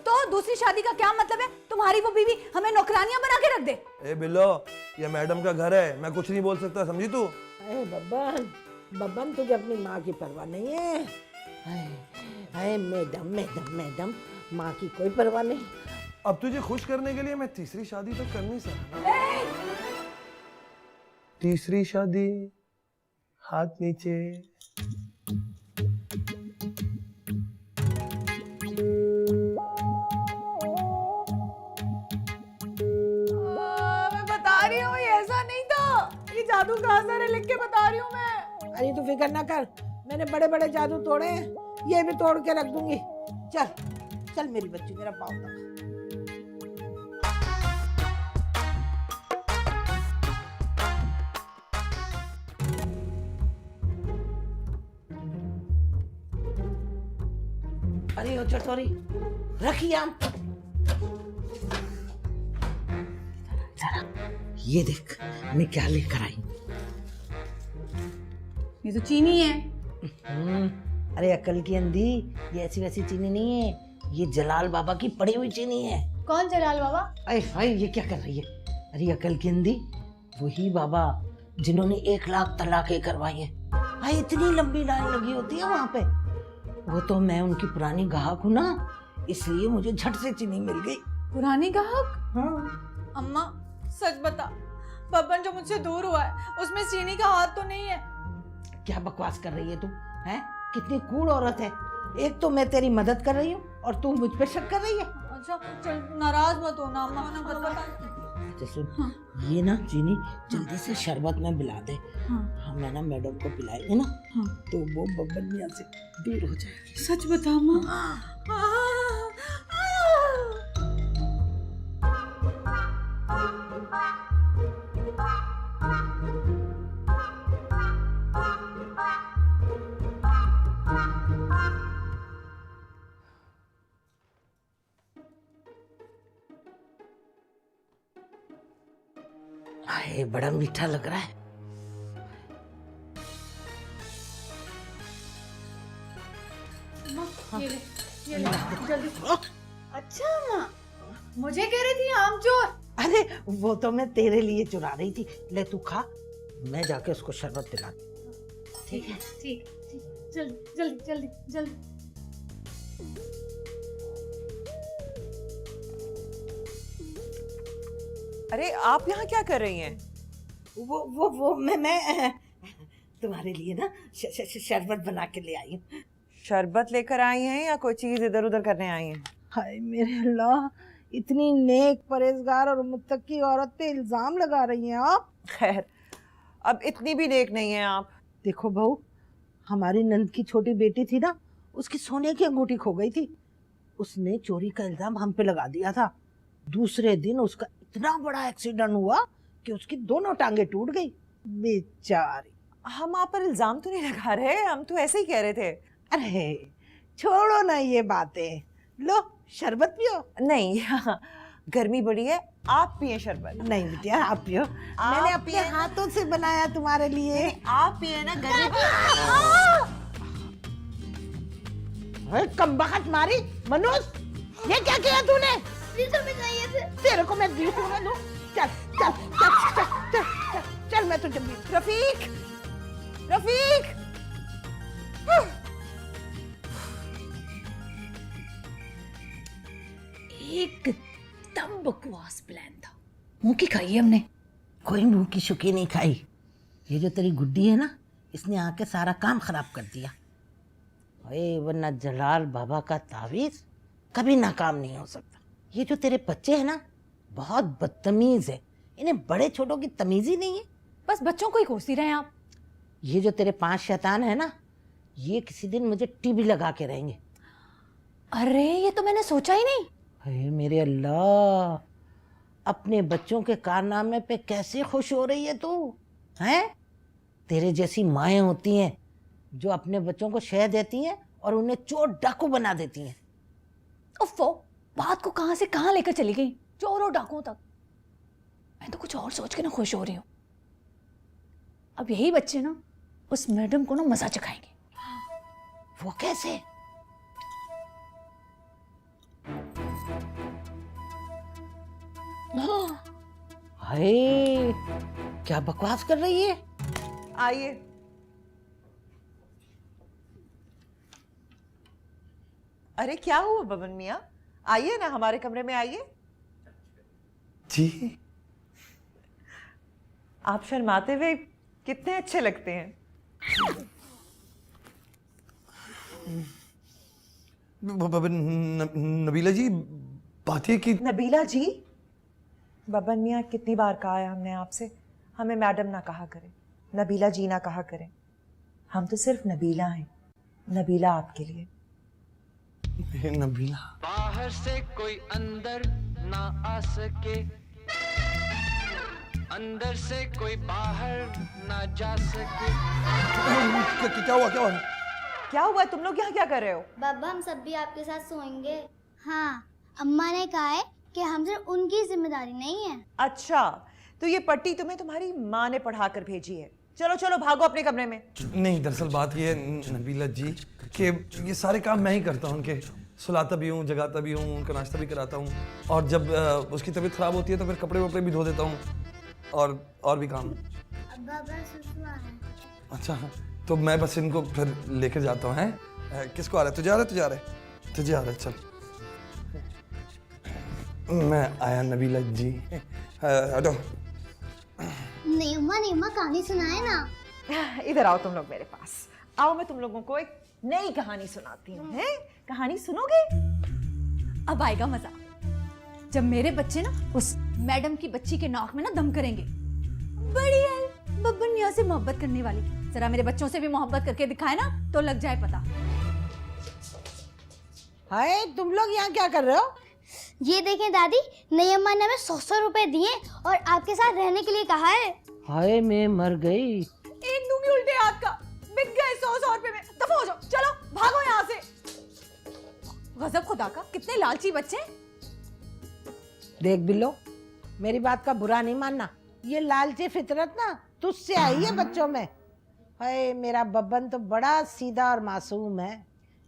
तो दूसरी शादी का क्या मतलब है? तुम्हारी वो बीवी हमें नौकरानियां बना के रख दे। ए बिल्लो, ये मैडम का घर है, मैं कुछ नहीं बोल सकता, समझी तू? अरे बब्बन, तुझे अपनी माँ की परवाह नहीं है। हाय मैडम मैडम मैडम, माँ की कोई परवाह नहीं। अब तुझे खुश करने के लिए मैं तीसरी शादी तो कर नहीं सकता। तीसरी शादी, हाथ नीचे। मैं बता रही हूँ ये ऐसा नहीं था, ये जादू का असर है, लिख के बता रही हूँ मैं। अरे तू फिक्र ना कर, मैंने बड़े बड़े जादू तोड़े हैं, ये भी तोड़ के रख दूंगी। चल चल मेरी बच्ची, मेरा पाँव दबा। अरे ओ चटोरी, रखिए आम। जरा ये देख मैं क्या लेकर आई। ये तो चीनी है। अरे अकल की अंधी, ये ऐसी वैसी चीनी नहीं है, ये जलाल बाबा की पड़ी हुई चीनी है। कौन जलाल बाबा? अरे भाई ये क्या कर रही है? अरे अकल की अंधी, वही बाबा जिन्होंने 1 लाख तलाकें करवाई है। भाई इतनी लंबी लाइन लगी होती है वहां पे। वो तो मैं उनकी पुरानी ग्राहक हूँ ना, इसलिए मुझे झट से चीनी मिल गई। पुरानी ग्राहक? हाँ। अम्मा सच बता, बब्बन जो मुझसे दूर हुआ है उसमें चीनी का हाथ तो नहीं है? क्या बकवास कर रही है तू? हैं? कितनी कूड़ औरत है। एक तो मैं तेरी मदद कर रही हूँ और तू मुझ पे शक कर रही है। अच्छा चल, नाराज मत हो ना अम्मा, बता। अच्छा सुन, ये ना चीनी जल्दी से शरबत में मिला दे। हम है ना मैडम को पिलाएंगे ना, तो वो बब्बन यहाँ से दूर हो जाएगी। सच बता अम्मा। हाय बड़ा मीठा लग रहा है। ये ले, जल्दी। अच्छा अम्मा, मुझे कह रही थी आम चोर। अरे वो तो मैं तेरे लिए चुरा रही थी। ले तू खा, मैं जाके उसको शरबत पिला। ठीक है? ठीक, जल्दी जल्दी जल्दी जल्दी। अरे आप यहाँ क्या कर रही हैं? वो मैं तुम्हारे लिए ना शरबत बना के ले आई हूँ। शरबत लेकर आई हैं या कोई चीज इधर उधर करने आई हैं? हाय मेरे अल्लाह, इतनी नेक परहेजगार और मुत्तकी औरत पे इल्जाम लगा रही हैं आप। खैर, अब इतनी भी नेक नहीं है आप। देखो बहू, हमारी नंद की छोटी बेटी थी ना, उसकी सोने की अंगूठी खो गई थी। उसने चोरी का इल्जाम हम पे लगा दिया था। दूसरे दिन उसका इतना बड़ा एक्सीडेंट हुआ कि उसकी दोनों टांगे टूट गई। बेचारी। हम आप पर इल्जाम तो नहीं लगा रहे, हम तो ऐसे ही कह रहे थे। अरे छोड़ो ना ये बातें, लो शरबत पियो। नहीं, गर्मी बड़ी है, आप पिए शरबत। नहीं बिटिया आप पियो, मैंने अपने हाथों से बनाया तुम्हारे लिए। आप पिए ना, गर्मी। कमबख्त मारी मनोज, ये क्या किया तूने? तेरे को मैं दी हूँ ना। चल चल चल चल चल चल, चल मैं तुझे भी। रफीक, रफीक। एकदम बकवास प्लान था। मुंह की खाई हमने। कोई मुंह की शुकी नहीं खाई। ये जो तेरी गुड्डी है ना, इसने आके सारा काम खराब कर दिया। अरे वरना जलाल बाबा का तावीज कभी नाकाम नहीं हो सकता। ये जो तेरे बच्चे हैं ना, बहुत बदतमीज है। इन्हें बड़े छोटों की तमीज ही नहीं है। बस बच्चों को ही कोसती रहे आप। ये जो तेरे 5 शैतान है ना, ये किसी दिन मुझे टीवी लगा के रहेंगे। अरे ये तो मैंने सोचा ही नहीं। अरे मेरे अल्लाह, अपने बच्चों के कारनामे पे कैसे खुश हो रही है तू? हैं? तेरे जैसी माएँ होती हैं जो अपने बच्चों को शह देती हैं और उन्हें चोर डाकू बना देती हैं। उफ़्फ़ो, बात को कहां से कहां लेकर चली गई, चोरों डाकुओं तक। मैं तो कुछ और सोच के ना खुश हो रही हूँ। अब यही बच्चे ना उस मैडम को ना मजा चखाएंगे। वो कैसे? हाय, क्या बकवास कर रही है? आइए। अरे क्या हुआ बबन मियाँ, आइए ना हमारे कमरे में आइए। जी आप शर्माते हुए कितने अच्छे लगते हैं। नबीला जी, बात ये कि नबीला जी, बबन मियाँ कितनी बार कहा है हमने आपसे, हमें मैडम ना कहा करें, नबीला जी ना कहा करें। हम तो सिर्फ नबीला हैं, नबीला आपके लिए। नबीला, बाहर से कोई अंदर ना आ सके, अंदर से कोई बाहर ना जा सके। क्या हुआ, क्या हुआ? क्या हुआ, तुम लोग यहाँ क्या कर रहे हो? बाबा हम सब भी आपके साथ सोएंगे। हाँ, अम्मा ने कहा है कि हम सिर्फ उनकी जिम्मेदारी नहीं है। अच्छा, तो ये पट्टी तुम्हें तुम्हारी माँ ने पढ़ा कर भेजी है। चलो चलो भागो अपने कमरे में। नहीं, दरअसल बात ये है नबीला जी कि ये सारे काम मैं ही करता हूँ। उनके सुलाता भी हूँ, जगाता भी हूँ, उनका नाश्ता भी कराता हूँ, और जब उसकी तबीयत खराब होती है तो फिर कपड़े वपड़े भी धो देता हूँ, और भी काम। बाबा सुसु आ रहा है। अच्छा, तो मैं बस इनको फिर लेकर जाता हूँ। हैं, किसको आ रहा है? तुझे आ रहा है? तुझे आ रहा है? तुझे आ रहा है? चल, मैं आया नबीला जी। हटो। नेमा कहानी सुनाए ना। इधर आओ तुम लोग मेरे पास। आओ, मैं तुम लोगों को एक नई कहानी सुनाती हूँ। हैं? कहानी सुनोगे? अब आएगा मजा, जब मेरे बच्चे ना उस मैडम की बच्ची के नाक में ना दम करेंगे। बड़ी है बब्बन मियाँ से मोहब्बत करने वाली, जरा मेरे बच्चों से भी मोहब्बत करके दिखाए ना तो लग जाए पता। हाय, तुम लोग यहाँ क्या कर रहे हो? ये देखें दादी, नई अम्मा ने हमें 100 रुपए दिए और आपके साथ रहने के लिए कहा है। हाय, मैं मर गई। एक दूंगी उल्टे हाथ का, बिक गए 100 रुपए में। दफा हो जाओ, चलो भागो यहाँ से। गजब खुदा का, कितने लालची बच्चे। देख बिल्लो, मेरी बात का बुरा नहीं मानना, ये लालची फितरत ना तुझसे आई है बच्चों में। हाय, मेरा बब्बन तो बड़ा सीधा और मासूम है।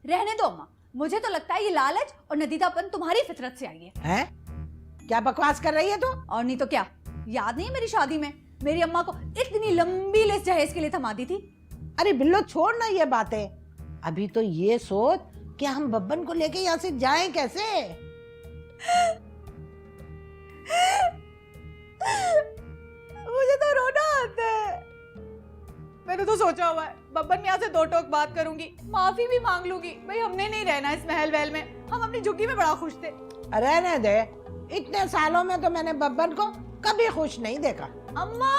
रहने दो अम्मा, मुझे तो लगता है ये लालच और नदीदापन तुम्हारी फितरत से आई है। हैं? क्या बकवास कर रही है तू? और नहीं तो क्या, याद नहीं है मेरी शादी में मेरी अम्मा को इतनी लंबी लिस्ट जहेज के लिए थमा दी थी। अरे बिल्लो, छोड़ ना ये बातें। अभी तो ये सोच कि हम बब्बन को लेके यहाँ से जाएं कैसे। मुझे तो रोना आता है। मैंने तो सोचा हुआ है बब्बन मियाँ से 2 टोक बात करूंगी, माफी भी मांग लूंगी। भाई हमने नहीं रहना इस महल वहल में, हम अपनी झुग्गी में बड़ा खुश थे। रहने दे, इतने सालों में तो मैंने बब्बन को कभी खुश नहीं देखा। अम्मा,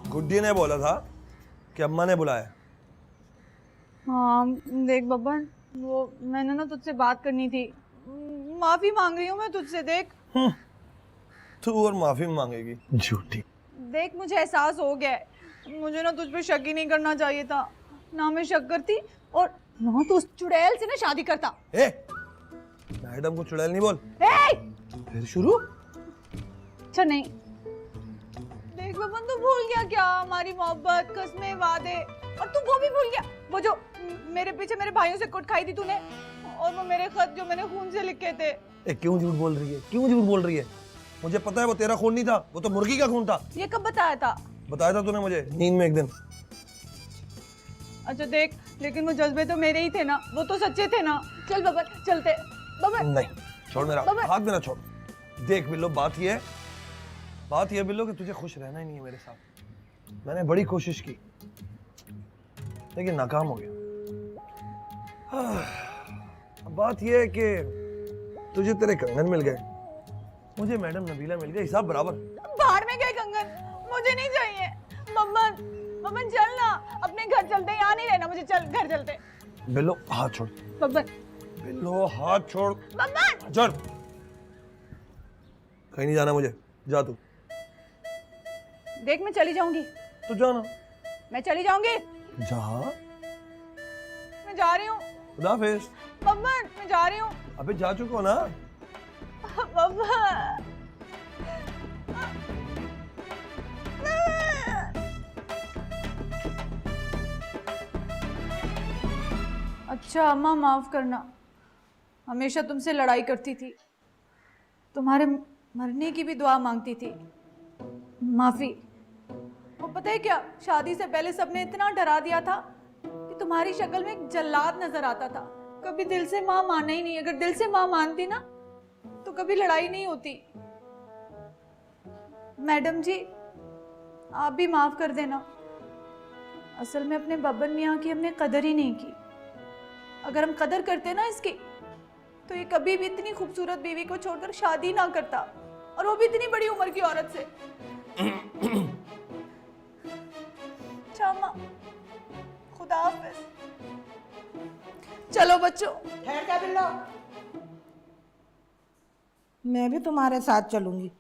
गुड्डी ने बोला था कि अम्मा ने बुलाया। हाँ देख बब्बन, वो मैंने ना तुझसे बात करनी थी, माफी मांग रही हूँ मैं तुझसे। देख तू और माफी मांगेगी, झूठी। देख, मुझे एहसास हो गया है, मुझे ना तुझ पे शक ही नहीं करना चाहिए था। ना मैं शक करती और ना तो उस चुड़ैल से ना शादी करता। ए, मैडम को चुड़ैल नहीं बोल। फिर शुरू। अच्छा नहीं, देख बब्बन, तू भूल गया क्या हमारी मोहब्बत, कस्में, वादे? और तू वो भी भूल गया, वो जो मेरे पीछे मेरे भाइयों से कुट खाई थी तूने, और वो मेरे खत जो मैंने खून से लिखे थे। ए, क्यों झूठ बोल रही है? क्यों झूठ बोल रही है? मुझे पता है वो तेरा खून नहीं था, वो तो मुर्गी का खून था। ये कब बताया था? बताया था तूने मुझे नींद में एक दिन। अच्छा देख, लेकिन वो जज्बे तो मेरे ही थे ना, वो तो सच्चे थे ना। चल बब्बन, चलते। बब्बन नहीं, छोड़ मेरा बाबा। हाथ, मेरा छोड़। देख बिल्लो, बात ये है बिल्लो कि तुझे खुश रहना ही नहीं है मेरे साथ। मैंने बड़ी कोशिश की लेकिन नाकाम हो गया। बात ये है कि तुझे तेरे कंगन मिल गए, मुझे मैडम नबीला मिल गई, हिसाब बराबर। बाहर में गए कंगन, मुझे नहीं चाहिए। बब्बन, बब्बन चल ना, अपने घर चलते, यहाँ नहीं रहना मुझे, चल घर चलते। बिल्लो हाथ छोड़। बब्बन, बिल्लो हाथ छोड़। बब्बन, चल, कहीं नहीं जाना मुझे, जा तू। देख मैं चली जाऊंगी। तो जाना। मैं चली जाऊंगी, जा। मैं जा रही हूँ। खुदा हाफिज। बब्बन, मैं जा रही हूँ। अबे जा चुका हो ना। बब्बन। अच्छा अम्मा, माफ करना, हमेशा तुमसे लड़ाई करती थी, तुम्हारे मरने की भी दुआ मांगती थी। माफी। वो पता है क्या, शादी से पहले सबने इतना डरा दिया था कि तुम्हारी शक्ल में एक जल्लाद नजर आता था। कभी दिल से माँ माना ही नहीं। अगर दिल से माँ मानती ना तो कभी लड़ाई नहीं होती। मैडम जी आप भी माफ कर देना। असल में अपने बब्बन मियाँ की हमने कदर ही नहीं की। अगर हम कदर करते ना इसकी तो ये कभी भी इतनी खूबसूरत बीवी को छोड़कर शादी ना करता, और वो भी इतनी बड़ी उम्र की औरत से। चामा खुदा हाफिज। चलो बच्चों। ठहर जा बिल्लो, मैं भी तुम्हारे साथ चलूंगी।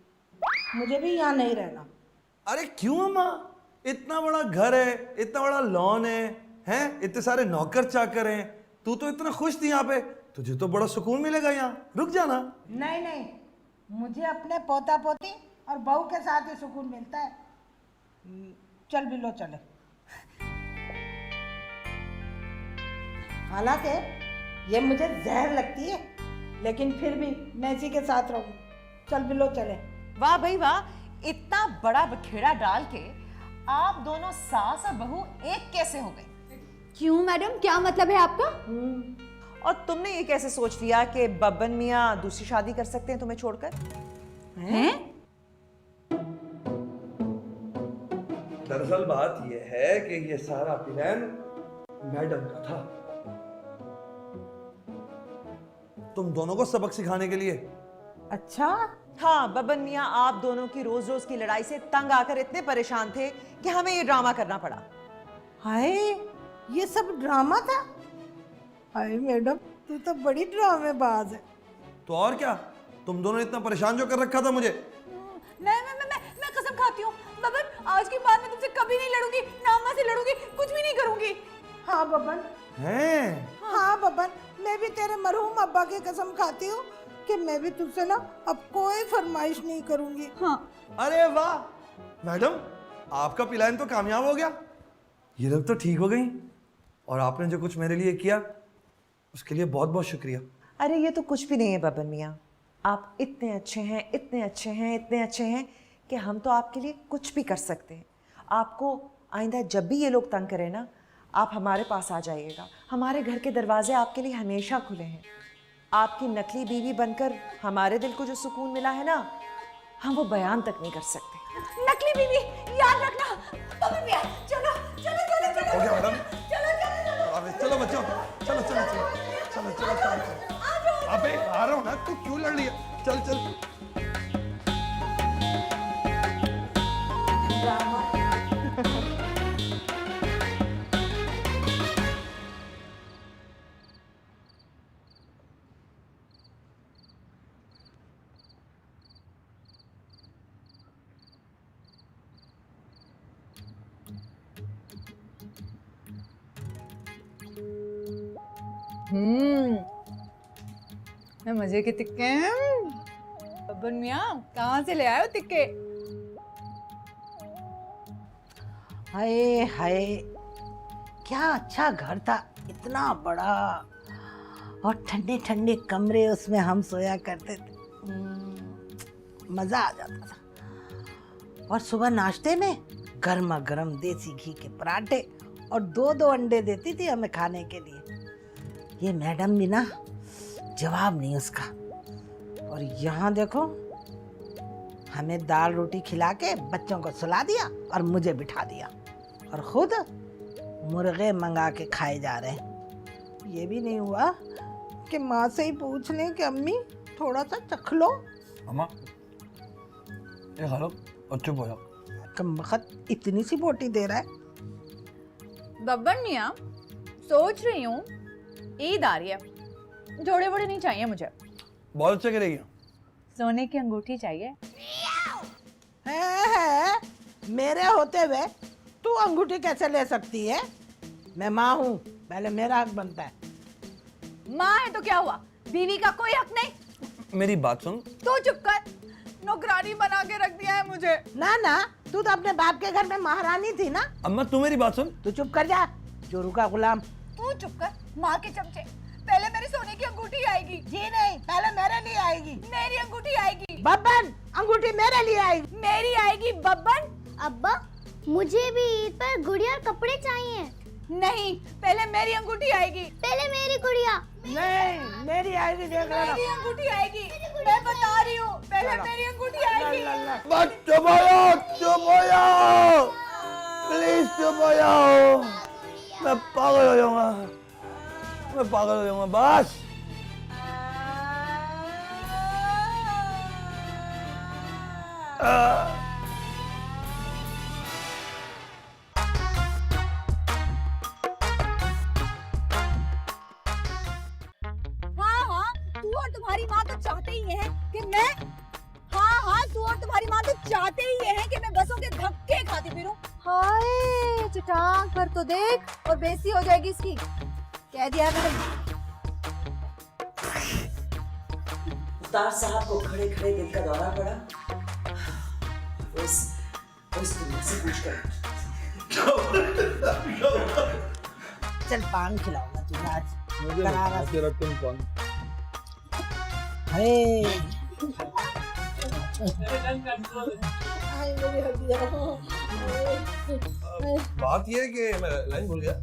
मुझे भी यहाँ नहीं रहना। अरे क्यों अम्मा? इतना बड़ा घर है, इतना बड़ा लॉन है, हैं? इतने सारे नौकर चाकर हैं। तू तो इतना खुश थी यहाँ पे, तुझे तो बड़ा सुकून मिलेगा यहाँ। रुक जाना। नहीं नहीं, मुझे अपने पोता पोती और बहू के साथ ही सुकून मिलता है। चल बिल्लो चले। हालांकि ये मुझे जहर लगती है, लेकिन फिर भी मैं इसी के साथ रहूंगी। चल बिल्लो चले। वाह भाई वाह, इतना बड़ा बखेड़ा डाल के आप दोनों सास और बहू एक कैसे हो गए? क्यों मैडम, क्या मतलब है आपका? और तुमने ये कैसे सोच लिया कि बब्बन मियाँ दूसरी शादी कर सकते हैं तुम्हें छोड़कर? हैं? दरअसल बात यह है कि ये सारा प्लान मैडम का था, तुम दोनों को सबक सिखाने के लिए। अच्छा, हाँ, बब्बन मियाँ आप दोनों की रोज रोज की लड़ाई से तंग आकर इतने परेशान थे कि हमें ये ड्रामा करना पड़ा। हाय ये सब ड्रामा था? हाय मैडम, तू तो बड़ी ड्रामेबाज है। तो और क्या, तुम दोनों ने इतना परेशान जो कर रखा था मुझे। मैं कसम खाती हूँ बब्बन, आज के बाद मैं तुमसे कभी नहीं लड़ूंगी, ना अम्मा से लड़ूंगी, कुछ भी नहीं करूंगी। हाँ बब्बन, हैं? हाँ बब्बन, मैं भी तेरे मरहूम अब्बा की कसम खाती हूँ कि मैं भी तुझसे ना अब कोई फरमाइश नहीं करूंगी। हाँ। अरे वाह मैडम, आपका प्लान तो कामयाब हो गया। ये लोग तो ठीक हो गई, और आपने जो कुछ मेरे लिए किया उसके लिए बहुत बहुत शुक्रिया। अरे ये तो कुछ भी नहीं है बब्बन मियाँ, आप इतने अच्छे हैं, इतने अच्छे हैं, इतने अच्छे हैं कि हम तो आपके लिए कुछ भी कर सकते हैं। आपको आइंदा जब भी ये लोग तंग करें ना, आप हमारे पास आ जाइएगा। हमारे घर के दरवाजे आपके लिए हमेशा खुले हैं। आपकी नकली बीवी बनकर हमारे दिल को जो सुकून मिला है ना, हम वो बयान तक नहीं कर सकते। नकली बीवी याद रखना। बब्बन मियाँ चलो चलो चलो चलो। हो गया मैडम? चलो चलो चलो। अबे चलो बच्चों, चलो चलो चलो चलो चलो चलो। अबे आ रहा हूँ ना, तू क्यों लड़ लिया? चल चल। मैं मजे के टिक्के हैं। बब्बन मियाँ कहाँ से ले आए हो टिक्के? हाय हाय, क्या अच्छा घर था, इतना बड़ा, और ठंडे ठंडे कमरे, उसमें हम सोया करते थे। मजा आ जाता था। और सुबह नाश्ते में गर्मा गर्म देसी घी के पराठे और 2-2 अंडे देती थी हमें खाने के लिए। ये मैडम भी ना, जवाब नहीं उसका। और यहाँ देखो, हमें दाल रोटी खिला के बच्चों को सुला दिया और मुझे बिठा दिया, और खुद मुर्गे मंगा के खाए जा रहे हैं। ये भी नहीं हुआ कि माँ से ही पूछ लें कि अम्मी थोड़ा सा चख लो। अम्मा ये खा लो और चुप हो जाओ। कम वक्त इतनी सी बोटी दे रहा है। बब्बन मियाँ सोच रही हूँ, ईद आ रही है, जोड़े वोड़े नहीं चाहिए मुझे, बहुत अच्छा करेगी। सोने की अंगूठी चाहिए। है, मेरे होते हुए तू अंगूठी कैसे ले सकती है? मैं माँ हूँ, पहले मेरा हक बनता है। माँ है तो क्या हुआ, बीवी का कोई हक नहीं। मेरी बात सुन। तू चुप कर, नौकरानी बना के रख दिया है मुझे। ना ना, तू तो अपने बाप के घर में महारानी थी ना। अम्मा तू मेरी बात सुन। तू चुप कर जा, जोरू का गुलाम। तू चुप कर, माँ के चमचे। पहले मेरी सोने की अंगूठी आएगी। जी नहीं, पहले मेरे लिए आएगी। मेरी अंगूठी आएगी। बब्बन, अंगूठी मेरे लिए आएगी। मेरी आएगी बब्बन। अब्बा मुझे भी ईद पर गुड़िया और कपड़े चाहिए। नहीं, पहले मेरी अंगूठी आएगी। पहले मेरी गुड़िया। नहीं मेरी आएगी, देख लेना। मेरी अंगूठी आएगी, मैं बता रही हूँ, पहले मेरी अंगूठी आएगी। बस चुप हो जाओ, चुप हो जाओ, प्लीज चुप हो जाओ। मैं पागल हो जाऊंगा, मैं पागल हो जाऊंगा बस। हाँ हाँ, तू और तुम्हारी माँ तो चाहते ही हैं कि मैं तू और तुम्हारी माँ तो चाहते ही हैं कि मैं बसों के धक्के खाती फिरूं। हाय, चटांग पर तो देख, और बेइज्जती हो जाएगी इसकी। कह दिया मैंने। मुख्तार साहब को खड़े खड़े दिल का दौरा पड़ा। उस दुनिया से पूछ कर चल पान खिलाऊंगा तुझे आज। करारा से। हाय मेरी हड्डियाँ। बात ये है कि मैं लाइन भूल गया।